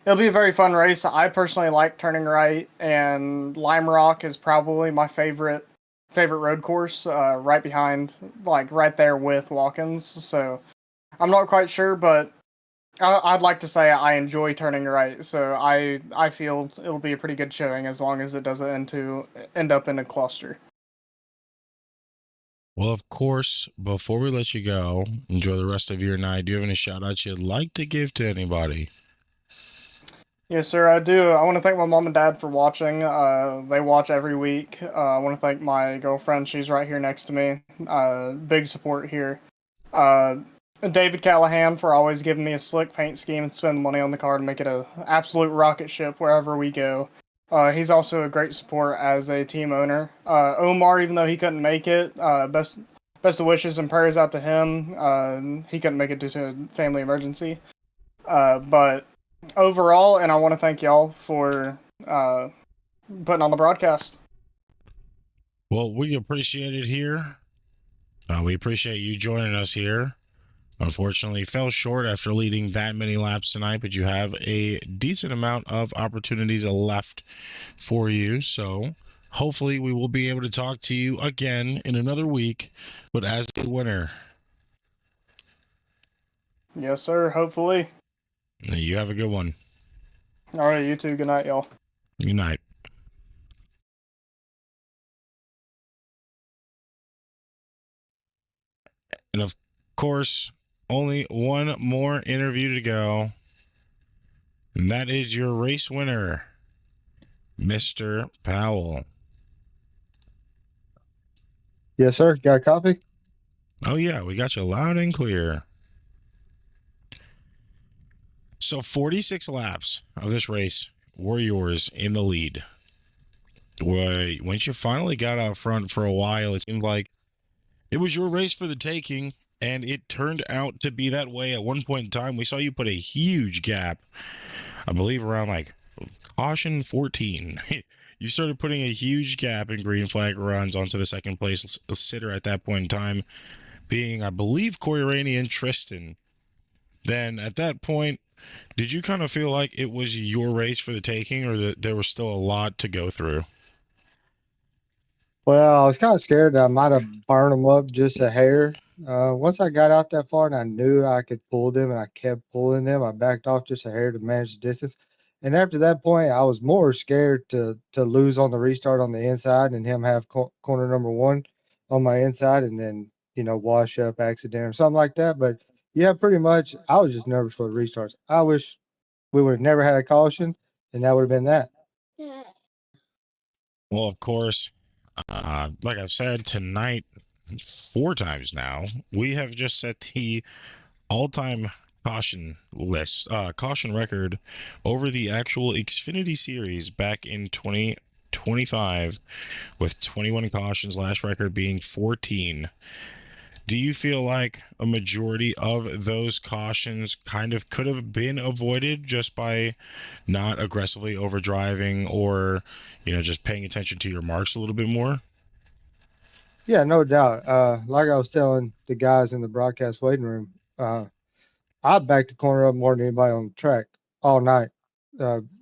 fun race. I personally like turning right, and Lime Rock is probably my favorite road course, right behind, like right there with Watkins. So I'm not quite sure, but I'd like to say I enjoy turning right. So I feel it'll be a pretty good showing as long as it doesn't end up in a cluster. Well, of course, before we let you go, enjoy the rest of your night. Do you have any shout outs you'd like to give to anybody? Yes, sir, I do. I want to thank my mom and dad for watching. They watch every week. I want to thank my girlfriend. She's right here next to me. Big support here. David Callahan for always giving me a slick paint scheme and spending money on the car to make it an absolute rocket ship wherever we go. He's also a great support as a team owner. Omar, even though he couldn't make it, best of wishes and prayers out to him. He couldn't make it due to a family emergency. But overall, and I want to thank y'all for putting on the broadcast. Well, we appreciate it here. We appreciate you joining us here. Unfortunately, fell short after leading that many laps tonight, but you have a decent amount of opportunities left for you. So hopefully we will be able to talk to you again in another week, but as a winner. Yes, sir. Hopefully. You have a good one. All right, you too. Good night, y'all. Good night. And of course, only one more interview to go. And that is your race winner, Mr. Powell. Yes, sir. Got a copy? Oh, yeah, we got you loud and clear. So 46 laps of this race were yours in the lead. Once you finally got out front for a while, it seemed like it was your race for the taking, and it turned out to be that way. At one point in time, we saw you put a huge gap, I believe around like caution 14. You started putting a huge gap in green flag runs onto the second place sitter at that point in time, being, I believe, Corey Rainey and Tristan. Then at that point, did you kind of feel like it was your race for the taking, or that there was still a lot to go through? Well, I was kind of scared that I might have burned them up just a hair. Once I got out that far and I knew I could pull them and I kept pulling them, I backed off just a hair to manage the distance. And after that point, I was more scared to lose on the restart on the inside and him have corner number one on my inside and then, wash up accident or something like that. But yeah, pretty much I was just nervous for the restarts. I wish we would have never had a caution and that would have been that. Well, of course, like I've said tonight 4 times now, we have just set the all-time caution record over the actual Xfinity series back in 2025 with 21 cautions, last record being 14. Do you feel like a majority of those cautions kind of could have been avoided just by not aggressively overdriving or, just paying attention to your marks a little bit more? Yeah, no doubt. Like I was telling the guys in the broadcast waiting room, I backed the corner up more than anybody on the track all night.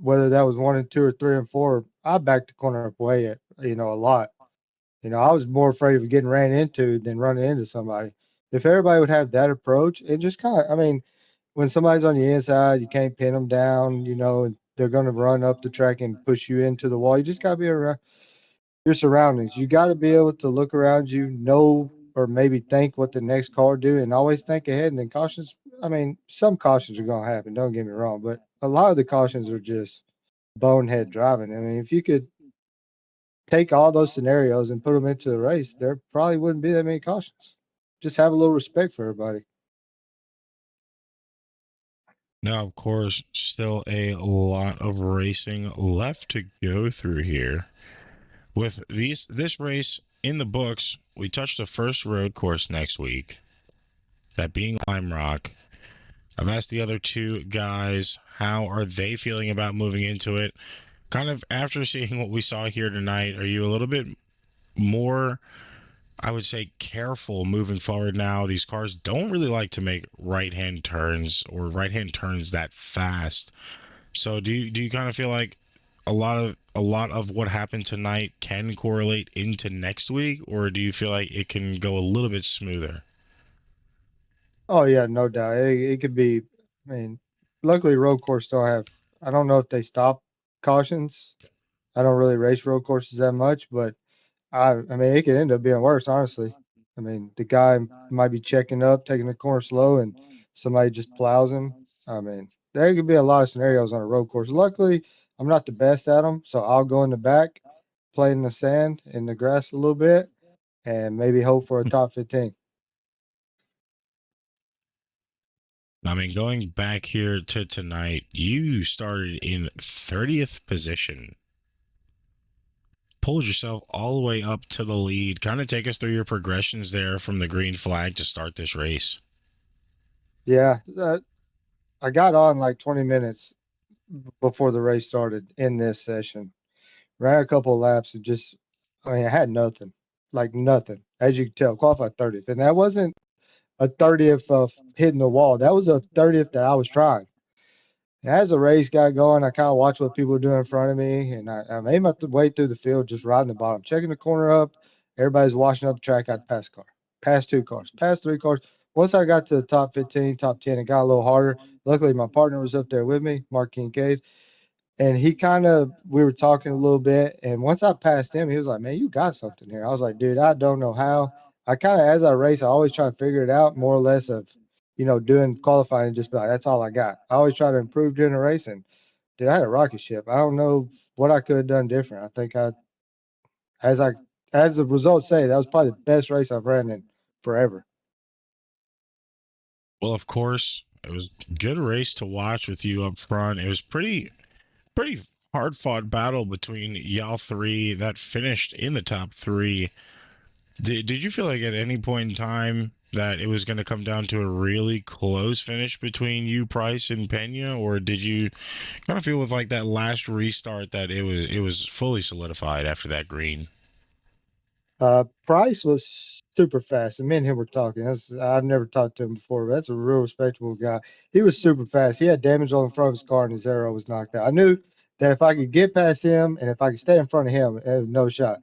Whether that was 1 and 2 or 3 and 4, I backed the corner up way a lot. I was more afraid of getting ran into than running into somebody. If everybody would have that approach, it just kind of, when somebody's on the inside, you can't pin them down, and they're going to run up the track and push you into the wall. You just got to be around your surroundings. You got to be able to look around you, know, or maybe think what the next car do, and always think ahead. And then cautions. Some cautions are going to happen. Don't get me wrong, but a lot of the cautions are just bonehead driving. If you could take all those scenarios and put them into the race, there probably wouldn't be that many cautions. Just have a little respect for everybody. Now, of course, still a lot of racing left to go through here. With this race in the books, we touch the first road course next week, that being Lime Rock. I've asked the other two guys, how are they feeling about moving into it? Kind of after seeing what we saw here tonight, are you a little bit more, I would say, careful moving forward now? These cars don't really like to make right-hand turns or right-hand turns that fast. So do you kind of feel like a lot of what happened tonight can correlate into next week, or do you feel like it can go a little bit smoother? Oh yeah, no doubt. It could be. Luckily, road course don't have. I don't know if they stop cautions. I don't really race road courses that much, but it could end up being worse. Honestly, the guy might be checking up, taking the corner slow, and somebody just plows him. There could be a lot of scenarios on a road course. Luckily, I'm not the best at them, so I'll go in the back, play in the sand, in the grass a little bit, and maybe hope for a top 15. Going back here to tonight, you started in 30th position, pulled yourself all the way up to the lead. Kind of take us through your progressions there from the green flag to start this race. Yeah, I got on like 20 minutes before the race started in this session. Ran a couple of laps and I had nothing, like nothing. As you can tell, qualified 30th. And that wasn't a 30th of hitting the wall. That was a 30th that I was trying. And as the race got going, I kind of watched what people were doing in front of me. And I made my way through the field, just riding the bottom, checking the corner up. Everybody's washing up the track. I'd pass car, pass 2 cars, pass 3 cars. Once I got to the top 15, top 10, it got a little harder. Luckily, my partner was up there with me, Mark Kincaid. And we were talking a little bit. And once I passed him, he was like, man, you got something here. I was like, dude, I don't know how. I kind of, as I race, I always try to figure it out more or less of, doing qualifying and just be like, that's all I got. I always try to improve during the race. And dude, I had a rocket ship. I don't know what I could have done different. I think as I as the results say, that was probably the best race I've ran in forever. Well, of course, it was a good race to watch with you up front. It was pretty hard fought battle between y'all three that finished in the top three. Did you feel like at any point in time that it was going to come down to a really close finish between you, Price, and Pena, or did you kind of feel with like that last restart that it was fully solidified after that green? Price was super fast, and me and him were talking. I've never talked to him before, but that's a real respectable guy. He was super fast. He had damage on the front of his car, and his arrow was knocked out. I knew that if I could get past him and if I could stay in front of him, it was no shot.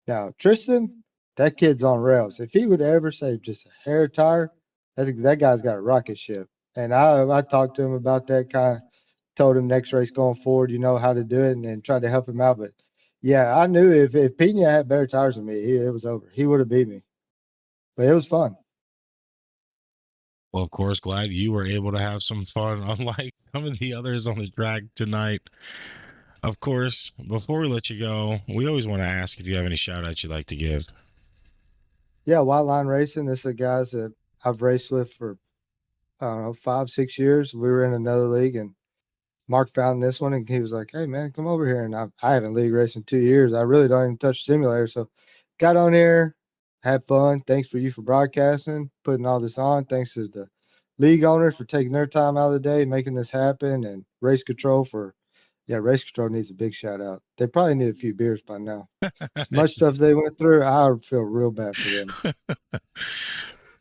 Now, Tristan, that kid's on rails. If he would ever save just a hair tire, that guy's got a rocket ship. And I talked to him about that, kind of told him next race going forward, you know how to do it, and tried to help him out. But yeah, I knew if Pena had better tires than me, it was over. He would have beat me. But it was fun. Well, of course, glad you were able to have some fun, unlike some of the others on the track tonight. Of course, before we let you go, we always want to ask if you have any shout outs you'd like to give. Yeah, White Line Racing. This is guys that I've raced with for, I don't know, 5-6 years. We were in another league, and Mark found this one, and he was like, hey, man, come over here. And I haven't league raced in 2 years. I really don't even touch the simulator. So got on here, had fun. Thanks for you for broadcasting, putting all this on. Thanks to the league owners for taking their time out of the day, making this happen, and Race Control Race Control needs a big shout out. They probably need a few beers by now. As much stuff they went through, I feel real bad for them.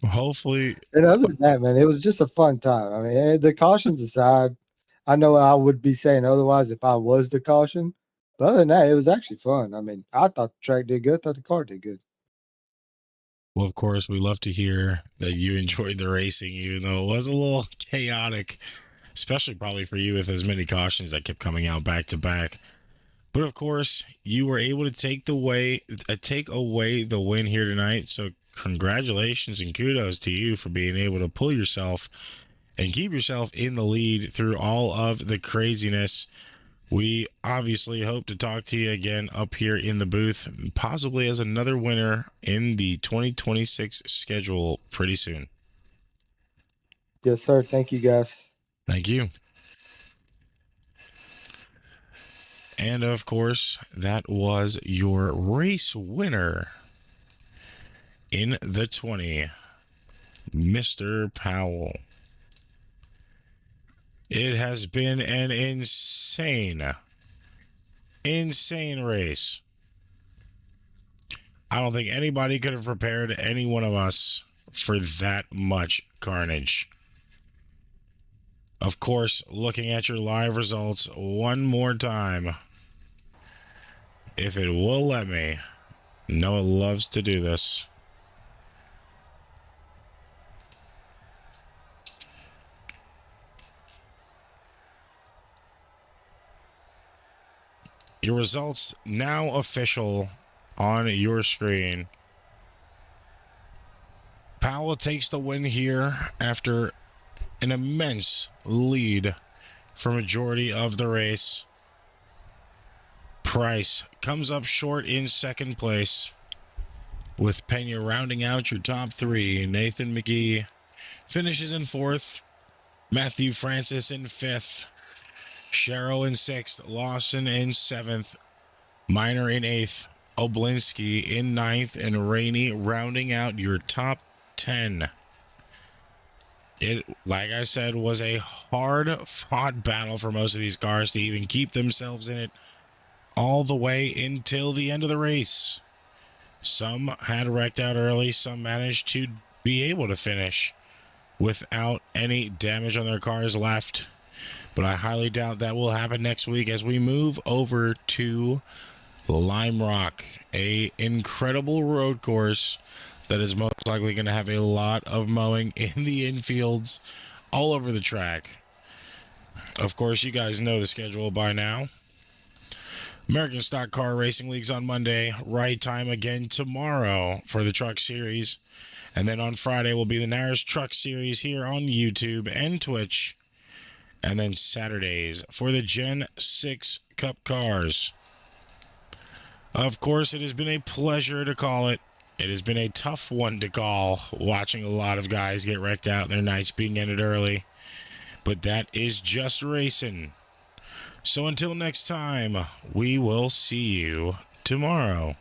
Hopefully. And other than that, man, it was just a fun time. I mean, the cautions aside, I know I would be saying otherwise if I was the caution. But other than that, it was actually fun. I mean, I thought the track did good. I thought the car did good. Well, of course, we love to hear that you enjoyed the racing, even though it was a little chaotic, especially probably for you with as many cautions that kept coming out back to back. But of course, you were able to take away the win here tonight. So congratulations and kudos to you for being able to pull yourself and keep yourself in the lead through all of the craziness. We obviously hope to talk to you again up here in the booth, possibly as another winner in the 2026 schedule pretty soon. Yes, sir. Thank you, guys. Thank you. And of course, that was your race winner in the 20, Mr. Powell. It has been an insane race. I don't think anybody could have prepared any one of us for that much carnage. Of course, looking at your live results one more time. If it will let me. Noah loves to do this. Your results now official on your screen. Powell takes the win here after an immense lead for majority of the race. Price comes up short in second place, with Pena rounding out your top three. Nathan McGee finishes in fourth, Matthew Francis in fifth, Sherrill in sixth, Lawson in seventh, Minor in eighth, Oblinski in ninth, and Rainey rounding out your top 10. It, like I said, was a hard-fought battle for most of these cars to even keep themselves in it all the way until the end of the race. Some had wrecked out early. Some managed to be able to finish without any damage on their cars left. But I highly doubt that will happen next week as we move over to Lime Rock, a incredible road course that is most likely going to have a lot of mowing in the infields all over the track. Of course, you guys know the schedule by now. American Stock Car Racing Leagues on Monday, right time again tomorrow for the Truck Series. And then on Friday will be the NARS Truck Series here on YouTube and Twitch. And then Saturdays for the Gen 6 Cup cars. Of course, it has been a pleasure to call it. It has been a tough one to call, watching a lot of guys get wrecked out and their nights being ended early. But that is just racing. So until next time, we will see you tomorrow.